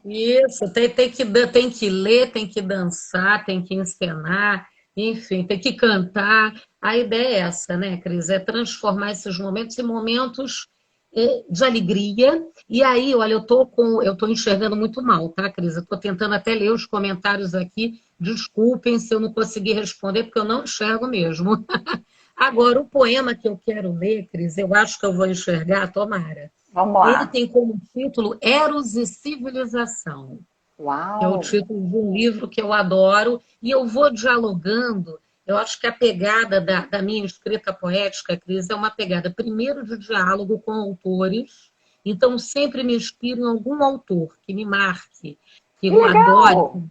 Isso, tem que ler, tem que dançar, tem que encenar, enfim, tem que cantar. A ideia é essa, né, Cris? É transformar esses momentos em momentos de alegria. E aí, olha, eu tô enxergando muito mal, tá, Cris? Eu estou tentando até ler os comentários aqui. Desculpem se eu não conseguir responder, porque eu não enxergo mesmo. Agora, o poema que eu quero ler, Cris, eu acho que eu vou enxergar, tomara. Vamos Ele lá. tem como título Eros e Civilização, que é o Uau! título de um livro que eu adoro, e eu vou dialogando. Eu acho que a pegada da minha escrita poética, Cris, é uma pegada, primeiro, de diálogo com autores, então sempre me inspiro em algum autor que me marque, que Que eu adore. legal!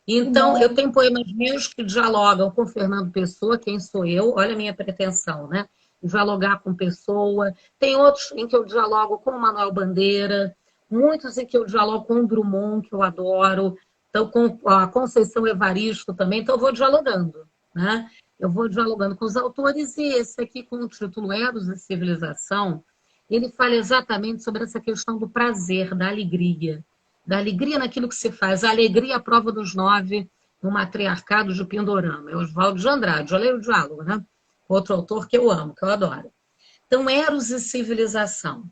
Que Então, eu bom! tenho poemas meus que dialogam com Fernando Pessoa, quem sou eu, olha a minha pretensão, né? Dialogar com Pessoa. Tem outros em que eu dialogo com o Manuel Bandeira, muitos em que eu dialogo com o Drummond, que eu adoro, então, com a Conceição Evaristo também, então eu vou dialogando, né? Eu vou dialogando com os autores, e esse aqui, com o título Eros e Civilização, ele fala exatamente sobre essa questão do prazer, da alegria naquilo que se faz, a alegria à prova dos nove, no matriarcado de Pindorama. É Oswaldo de Andrade, olha aí o diálogo, né? Outro autor que eu amo, que eu adoro. Então, Eros e Civilização.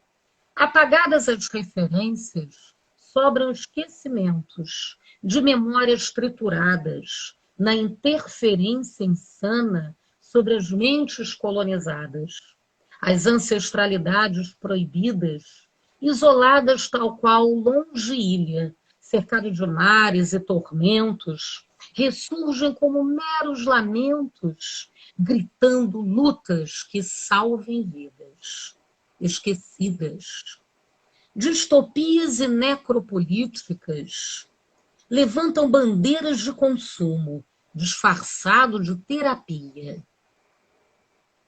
Apagadas as referências, sobram esquecimentos de memórias trituradas na interferência insana sobre as mentes colonizadas. As ancestralidades proibidas, isoladas tal qual longe ilha, cercado de mares e tormentos, ressurgem como meros lamentos, gritando lutas que salvem vidas esquecidas. Distopias e necropolíticas levantam bandeiras de consumo, disfarçado de terapia.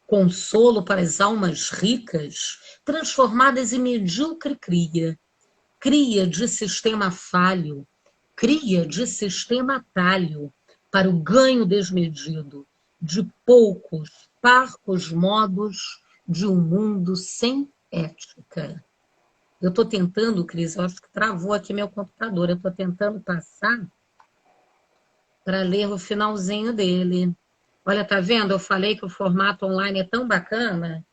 Consolo para as almas ricas, transformadas em medíocre cria. Cria de sistema falho, cria de sistema atalho, para o ganho desmedido de poucos, parcos modos de um mundo sem ética. Eu estou tentando, Cris, eu acho que travou aqui meu computador, eu estou tentando passar para ler o finalzinho dele. Olha, tá vendo? Eu falei que o formato online é tão bacana,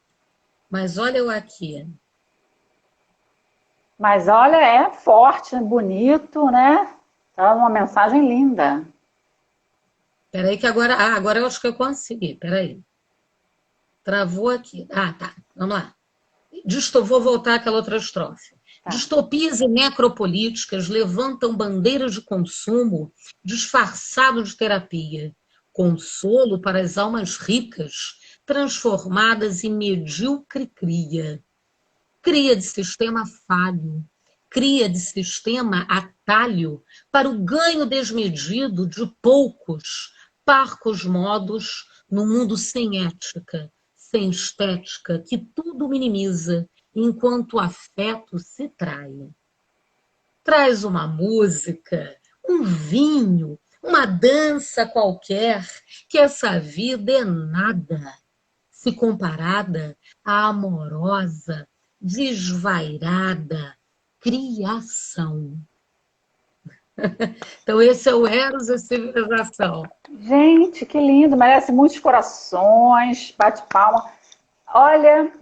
mas olha eu aqui. Mas olha, é forte, bonito, né? Tá uma mensagem linda. Peraí que agora... agora eu acho que eu consegui. Peraí. Travou aqui. Tá. Vamos lá. Vou voltar àquela outra estrofe. Tá. Distopias e necropolíticas levantam bandeiras de consumo disfarçado de terapia. Consolo para as almas ricas, transformadas em medíocre cria. Cria de sistema falho, cria de sistema atalho para o ganho desmedido de poucos, parcos modos no mundo sem ética, sem estética, que tudo minimiza, enquanto o afeto se trai. Traz uma música, um vinho, uma dança qualquer, que essa vida é nada, se comparada à amorosa, desvairada criação. Então, esse é o Eros, a civilização. Gente, que lindo, merece muitos corações, bate palma. Olha,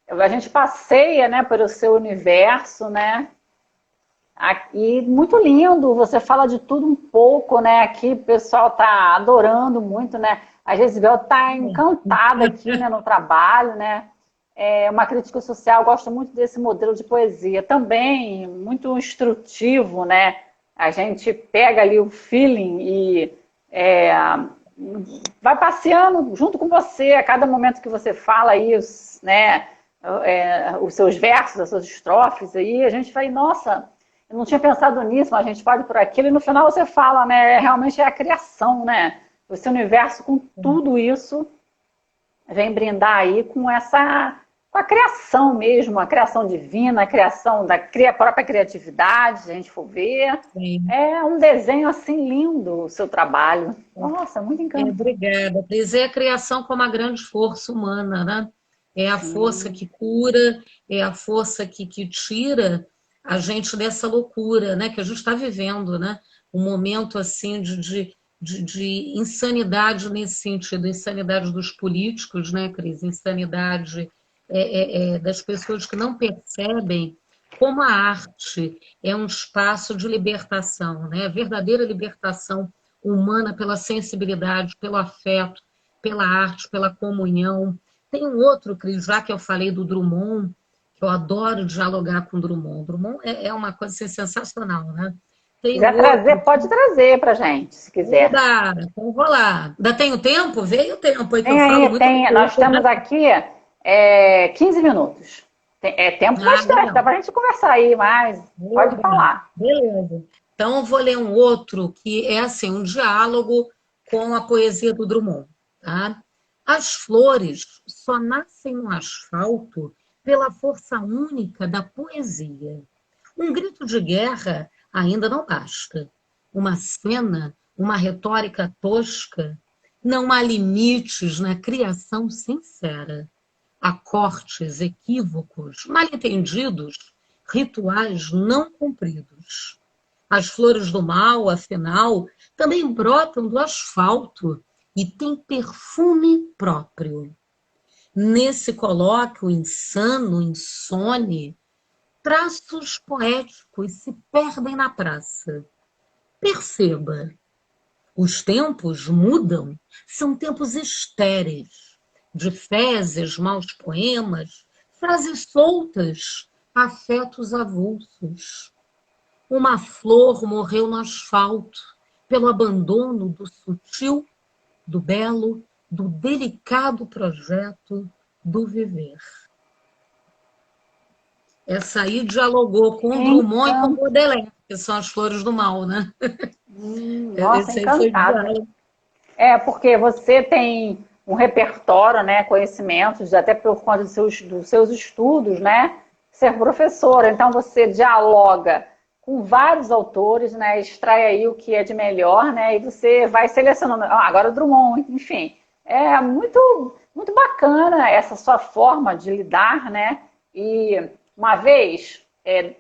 a gente passeia, né, pelo seu universo, né? Aqui, muito lindo, você fala de tudo um pouco, né? Aqui o pessoal tá adorando muito, né? A Gisbel tá encantada aqui, né, no trabalho, né? É uma crítica social, gosto muito desse modelo de poesia. Também muito instrutivo, né? A gente pega ali o feeling e vai passeando junto com você a cada momento que você fala isso, né? Os seus versos, as suas estrofes aí, a gente vai, nossa, eu não tinha pensado nisso, mas a gente pode por aquilo, e no final você fala, né? Realmente é a criação, né? O seu universo com tudo isso vem brindar aí com com a criação mesmo, a criação divina, a criação da própria criatividade, se a gente for ver. Sim. É um desenho assim lindo o seu trabalho. Nossa, muito encantador. Obrigada, Cris. É a criação como a grande força humana, né? É a força que cura, é a força que tira a gente dessa loucura, né? Que a gente está vivendo, né? Um momento assim de insanidade nesse sentido, insanidade dos políticos, né, Cris? Insanidade das pessoas que não percebem como a arte é um espaço de libertação, né? A verdadeira libertação humana pela sensibilidade, pelo afeto, pela arte, pela comunhão. Tem um outro, Cris, já que eu falei do Drummond, que eu adoro dialogar com o Drummond. Drummond é uma coisa assim, sensacional, né? Se quiser trazer, pode trazer pra gente, se quiser. Então vou lá. Ainda tenho tempo? Veio o tempo. Tem. Nós temos aqui 15 minutos. É tempo bastante, dá pra gente conversar aí, mas pode falar. Beleza. Então eu vou ler um outro que é assim, um diálogo com a poesia do Drummond. Tá? As flores só nascem no asfalto pela força única da poesia. Um grito de guerra ainda não basta. Uma cena, uma retórica tosca. Não há limites na criação sincera. Há cortes, equívocos, mal-entendidos, rituais não cumpridos. As flores do mal, afinal, também brotam do asfalto e têm perfume próprio. Nesse colóquio insano, insone, traços poéticos se perdem na praça. Perceba, os tempos mudam, são tempos estéreis, de fezes, maus poemas, frases soltas, afetos avulsos. uma flor morreu no asfalto pelo abandono do sutil, do belo, do delicado projeto do viver. Essa aí dialogou com Drummond e com Baudelaire, que são as flores do mal, né? Nossa, encantada. Porque você tem um repertório, né, conhecimentos, até por conta dos seus estudos, né, ser professora. Então você dialoga com vários autores, né, extrai aí o que é de melhor, né, e você vai selecionando. Agora o Drummond, enfim. É muito, muito bacana essa sua forma de lidar, né? E uma vez,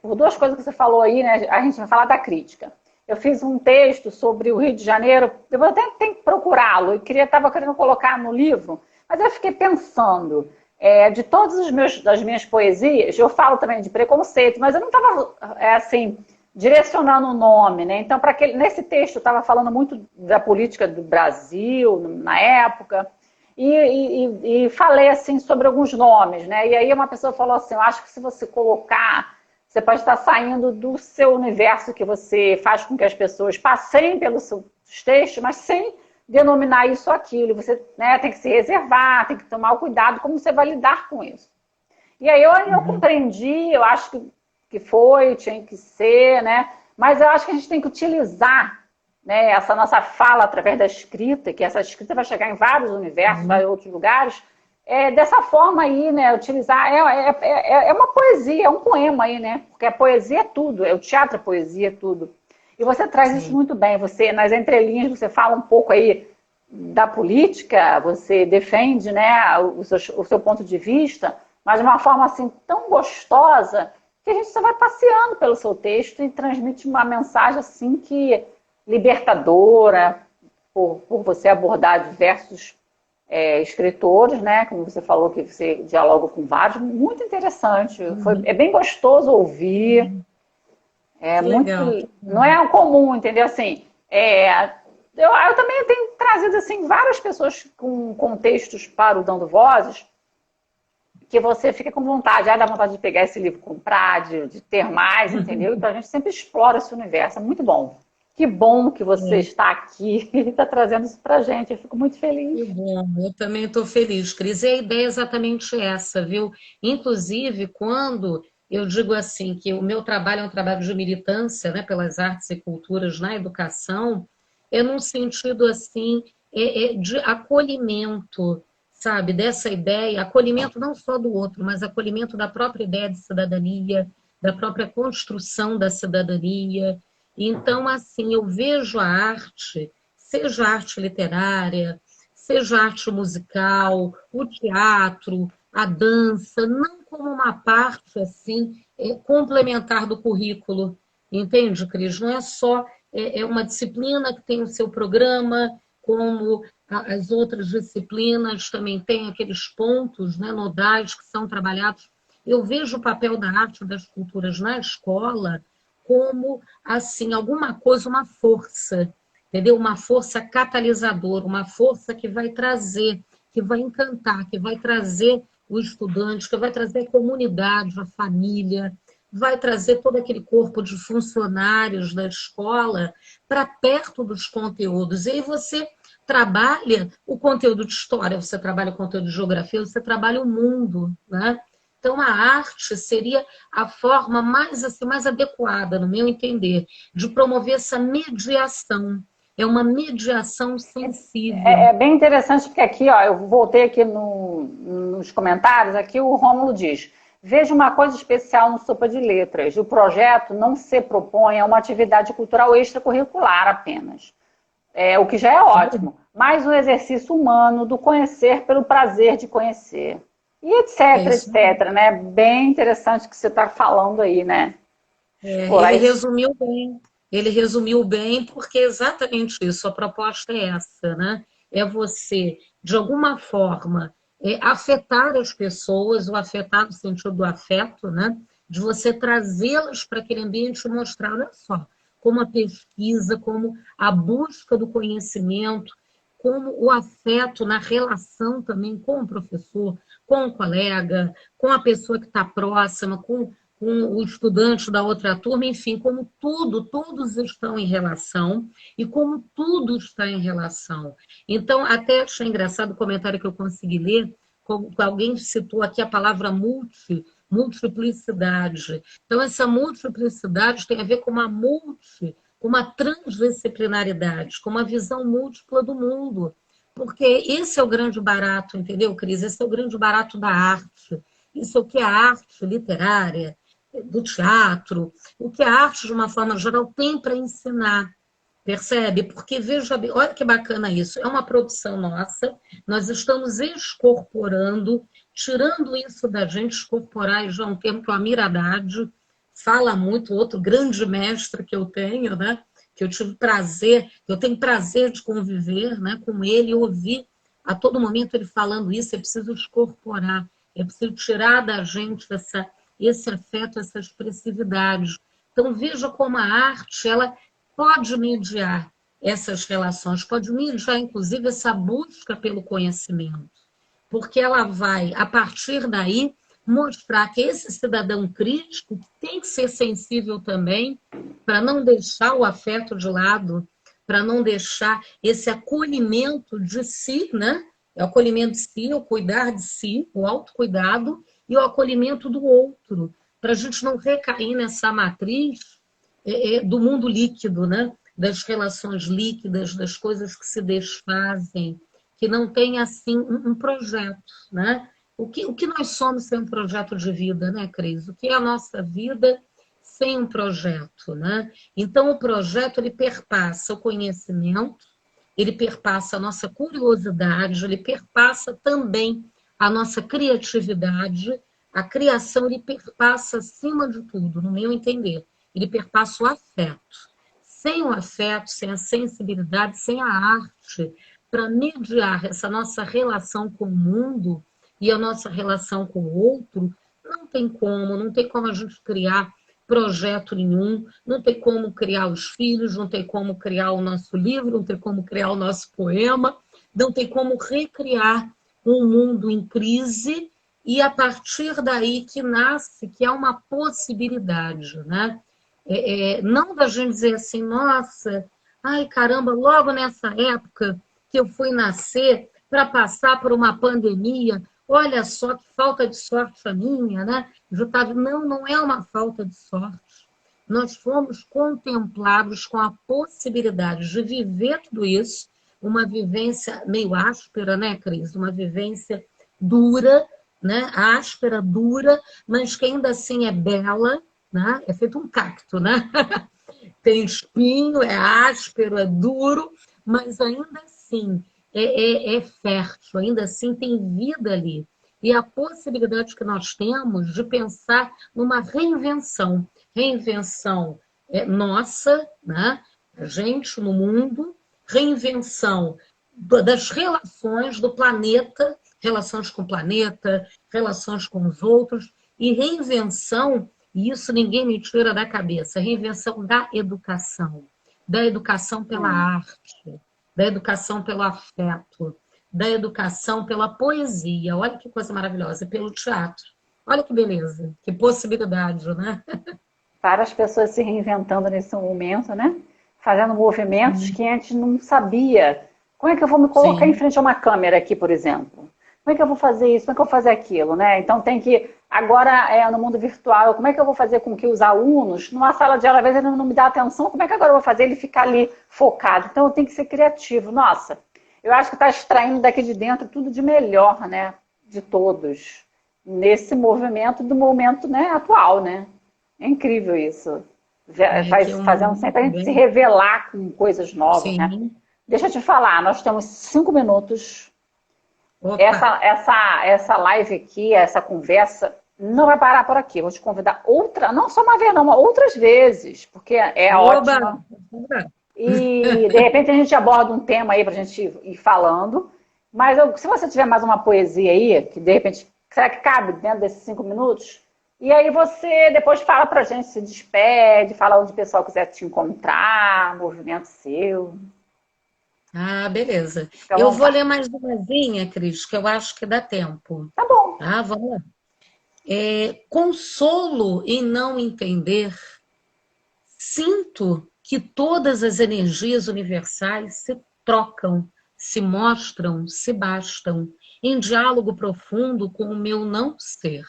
por duas coisas que você falou aí, né, a gente vai falar da crítica. Eu fiz um texto sobre o Rio de Janeiro, eu até tenho que procurá-lo, estava querendo colocar no livro, mas eu fiquei pensando, de todas das minhas poesias, eu falo também de preconceito, mas eu não estava, assim, direcionando o nome, né? Então, nesse texto eu estava falando muito da política do Brasil, na época, e falei, assim, sobre alguns nomes, né? E aí uma pessoa falou assim, eu acho que se você colocar... Você pode estar saindo do seu universo que você faz com que as pessoas passem pelos seus textos, mas sem denominar isso ou aquilo. Você, né, tem que se reservar, tem que tomar o cuidado como você vai lidar com isso. E aí eu compreendi, eu acho que tinha que ser, né? Mas eu acho que a gente tem que utilizar, né, essa nossa fala através da escrita, que essa escrita vai chegar em vários universos, em outros lugares, dessa forma aí, né, utilizar, é uma poesia, é um poema aí, né, porque a poesia é tudo, o teatro, a poesia é tudo. E você traz isso muito bem, você, nas entrelinhas, você fala um pouco aí da política, você defende, né, o seu ponto de vista, mas de uma forma assim tão gostosa, que a gente só vai passeando pelo seu texto e transmite uma mensagem assim que libertadora, por você abordar diversos escritores, né? Como você falou que você dialoga com vários, muito interessante. É bem gostoso ouvir. Muito, não é comum, entendeu? Assim, eu também tenho trazido assim várias pessoas com contextos para o Dando Vozes, que você fica com vontade, dá vontade de pegar esse livro, comprar, de ter mais, entendeu? Então a gente sempre explora esse universo, é muito bom. Que bom que você está aqui e está trazendo isso para a gente. Eu fico muito feliz. Que bom, eu também estou feliz, Cris. E a ideia é exatamente essa, viu? Inclusive, quando eu digo assim, que o meu trabalho é um trabalho de militância, né, pelas artes e culturas na educação, é num sentido assim, de acolhimento, sabe? Dessa ideia, acolhimento não só do outro, mas acolhimento da própria ideia de cidadania, da própria construção da cidadania. Então, assim, eu vejo a arte, seja arte literária, seja arte musical, o teatro, a dança, não como uma parte assim complementar do currículo, entende, Cris? Não é só uma disciplina que tem o seu programa, como as outras disciplinas também têm aqueles pontos, né, nodais que são trabalhados. Eu vejo o papel da arte e das culturas na escola como, assim, alguma coisa, uma força, entendeu? Uma força catalisadora, uma força que vai trazer, que vai encantar, que vai trazer o estudante, que vai trazer a comunidade, a família, vai trazer todo aquele corpo de funcionários da escola para perto dos conteúdos. E aí você trabalha o conteúdo de história, você trabalha o conteúdo de geografia, você trabalha o mundo, né? Então, a arte seria a forma mais, assim, mais adequada, no meu entender, de promover essa mediação. É uma mediação sensível. É bem interessante, porque aqui, ó, eu voltei aqui nos comentários, aqui o Rômulo diz: veja uma coisa especial no Sopa de Letras. O projeto não se propõe a uma atividade cultural extracurricular apenas. O que já é ótimo, mas um exercício humano do conhecer pelo prazer de conhecer. E etc, etc, né? Bem interessante o que você está falando aí, né? Ele resumiu bem. Ele resumiu bem porque é exatamente isso. A proposta é essa, né? É você, de alguma forma, afetar as pessoas, ou afetar no sentido do afeto, né? De você trazê-las para aquele ambiente e mostrar, olha só, como a pesquisa, como a busca do conhecimento, como o afeto na relação também com o professor, com o colega, com a pessoa que está próxima, com com o estudante da outra turma, enfim, como tudo, todos estão em relação e como tudo está em relação. Então, até achei engraçado o comentário que eu consegui ler, como alguém citou aqui a palavra multiplicidade. Então, essa multiplicidade tem a ver com com uma transdisciplinaridade, com uma visão múltipla do mundo. Porque esse é o grande barato, entendeu, Cris? Esse é o grande barato da arte. Isso é o que a arte literária, do teatro, o que a arte, de uma forma geral, tem para ensinar. Percebe? Porque, veja bem, olha que bacana isso. É uma produção nossa, nós estamos excorporando, tirando isso da gente, excorporar, já é um termo que o Amir Haddad fala muito, outro grande mestre que eu tenho, né? Que eu tive prazer, eu tenho prazer de conviver, né, com ele e ouvir a todo momento ele falando isso. É preciso excorporar, é preciso tirar da gente esse afeto, essa expressividade. Então, veja como a arte ela pode mediar essas relações, pode mediar, inclusive, essa busca pelo conhecimento, porque ela vai, a partir daí, mostrar que esse cidadão crítico tem que ser sensível também, para não deixar o afeto de lado, para não deixar esse acolhimento de si, né? É o acolhimento de si, o cuidar de si, o autocuidado e o acolhimento do outro, para a gente não recair nessa matriz do mundo líquido, né? Das relações líquidas, das coisas que se desfazem, que não tem, assim, um projeto, né? O que nós somos sem um projeto de vida, né, Cris? O que é a nossa vida sem um projeto, né? Então, o projeto, ele perpassa o conhecimento, ele perpassa a nossa curiosidade, ele perpassa também a nossa criatividade, a criação, ele perpassa, acima de tudo, no meu entender, ele perpassa o afeto. Sem o afeto, sem a sensibilidade, sem a arte, para mediar essa nossa relação com o mundo e a nossa relação com o outro, não tem como a gente criar projeto nenhum, não tem como criar os filhos, não tem como criar o nosso livro, não tem como criar o nosso poema, não tem como recriar um mundo em crise, e a partir daí que nasce, que é uma possibilidade, né? Não da gente dizer assim, nossa, ai caramba, logo nessa época que eu fui nascer para passar por uma pandemia, olha só que falta de sorte a minha, né? Não, não é uma falta de sorte. Nós fomos contemplados com a possibilidade de viver tudo isso, uma vivência meio áspera, né, Cris? Uma vivência dura, né? Áspera, dura, mas que ainda assim é bela, né? É feito um cacto, né? Tem espinho, é áspero, é duro, mas ainda assim é fértil, ainda assim tem vida ali. E a possibilidade que nós temos de pensar numa reinvenção. Reinvenção nossa, né? A gente no mundo, reinvenção das relações do planeta, relações com o planeta, relações com os outros, e reinvenção, e isso ninguém me tira da cabeça, reinvenção da educação pela arte, da educação pelo afeto, da educação pela poesia, olha que coisa maravilhosa, e pelo teatro. Olha que beleza, que possibilidade, né? Várias pessoas se reinventando nesse momento, né? Fazendo movimentos que antes não sabia. Como é que eu vou me colocar em Sim. frente a uma câmera aqui, por exemplo? Como é que eu vou fazer isso? Como é que eu vou fazer aquilo, né? Então tem que, agora no mundo virtual, como é que eu vou fazer com que os alunos, numa sala de aula, às vezes ele não me dá atenção, como é que agora eu vou fazer ele ficar ali focado? Então eu tenho que ser criativo. Nossa, eu acho que está extraindo daqui de dentro tudo de melhor, né? De todos. Nesse movimento do momento, né, atual, né? É incrível isso. Que é Fazendo sempre a gente se revelar com coisas novas, né? Sim. Deixa eu te falar, nós temos 5 minutos. Opa, Essa live aqui, essa conversa, não vai parar por aqui. Vou te convidar outra, não só uma vez, não, outras vezes, porque é oba, ótima. E de repente a gente aborda um tema aí pra gente ir falando. Mas se você tiver mais uma poesia aí, que de repente, será que cabe dentro desses 5 minutos? E aí você depois fala pra gente, se despede, fala onde o pessoal quiser te encontrar, movimento seu. Ah, beleza. Fica à Eu vou vontade. ler mais umazinha, Cris, que eu acho que dá tempo. Tá bom. Tá, vamos lá. consolo em não entender. Sinto que todas as energias universais se trocam, se mostram, se bastam, em diálogo profundo com o meu não ser.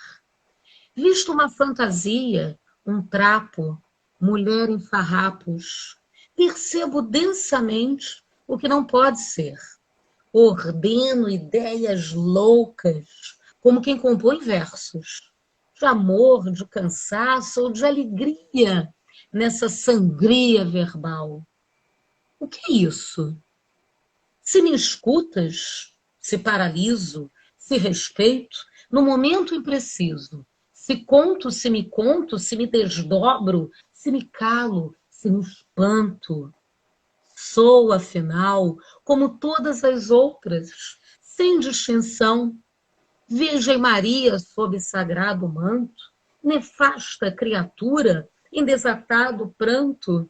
Visto uma fantasia, um trapo, mulher em farrapos, percebo densamente o que não pode ser. Ordeno ideias loucas, como quem compõe versos, de amor, de cansaço ou de alegria, nessa sangria verbal. O que é isso? Se me escutas, se paraliso, se respeito, no momento impreciso, se conto, se me desdobro, se me calo, se me espanto. Sou, afinal, como todas as outras, sem distinção. Virgem Maria sob sagrado manto, nefasta criatura em desatado pranto.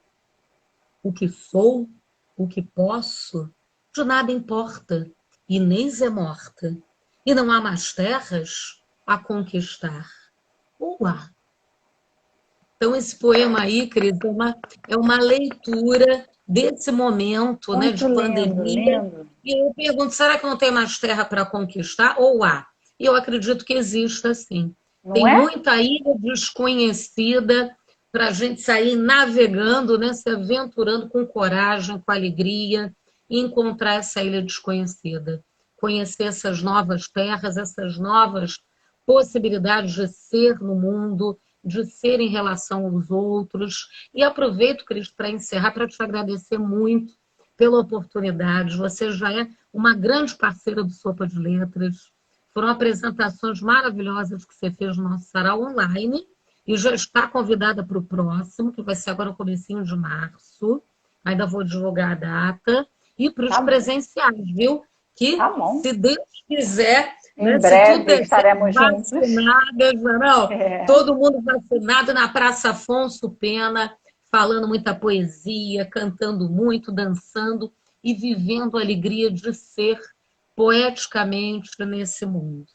O que sou, o que posso, de nada importa. Inês é morta, e não há mais terras a conquistar. Uá! Então, esse poema aí, Cris, é uma leitura desse momento, né, de Muito lindo, pandemia. lindo. E eu pergunto, será que não tem mais terra para conquistar? Ou há? E eu acredito que exista, sim. Não Tem é? muita ilha desconhecida para a gente sair navegando, né, se aventurando com coragem, com alegria, e encontrar essa ilha desconhecida. Conhecer essas novas terras, essas novas possibilidades de ser no mundo, de ser em relação aos outros. E aproveito, Cristo, para encerrar, para te agradecer muito pela oportunidade. Você já é uma grande parceira do Sopa de Letras. Foram apresentações maravilhosas que você fez no nosso sarau online e já está convidada para o próximo, que vai ser agora no comecinho de março. Ainda vou divulgar a data. E para os Tá bom, presenciais, viu? Que, tá bom. se Deus quiser, Em né, se tudo breve der certo, estaremos juntos. vacinadas, não? É. Todo mundo vacinado na Praça Afonso Pena, falando muita poesia, cantando muito, dançando e vivendo a alegria de ser poeticamente nesse mundo.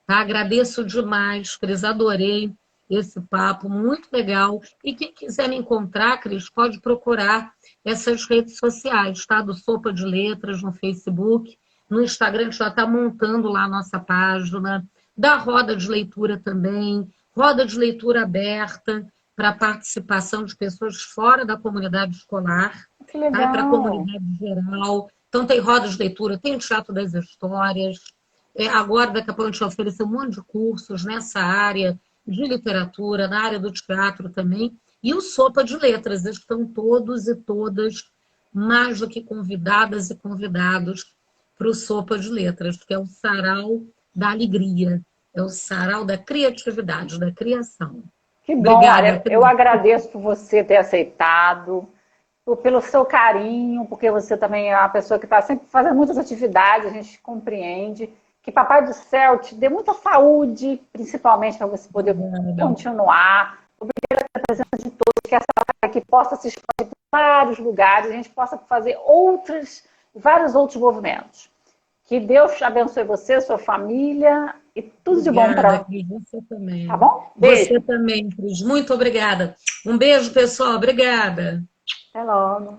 Tá? Agradeço demais, Cris, adorei esse papo, muito legal. E quem quiser me encontrar, Cris, pode procurar essas redes sociais, tá? Do Sopa de Letras no Facebook, no Instagram, a gente já está montando lá a nossa página, da roda de leitura também, roda de leitura aberta para participação de pessoas fora da comunidade escolar, Que tá? Para a legal. comunidade geral. Então, tem roda de leitura, tem o Teatro das Histórias. Agora, daqui a pouco, a gente oferece um monte de cursos nessa área de literatura, na área do teatro também. E o Sopa de Letras. Estão todos e todas mais do que convidadas e convidados para o Sopa de Letras, que é o sarau da alegria, é o sarau da criatividade, da criação. Que bom, Obrigada, olha, eu Cris. agradeço por você ter aceitado, pelo seu carinho, porque você também é uma pessoa que está sempre fazendo muitas atividades, a gente compreende. Que Papai do Céu te dê muita saúde, principalmente para você poder Obrigada. continuar. Obrigada pela presença de todos, que essa live aqui possa se expandir para vários lugares, a gente possa fazer vários outros movimentos. Que Deus abençoe você, sua família e tudo de bom Obrigada, para. Cris. Você Tá também. bom? Você Beijo. também, Cris. Muito obrigada. Um beijo, pessoal. Obrigada. Até logo.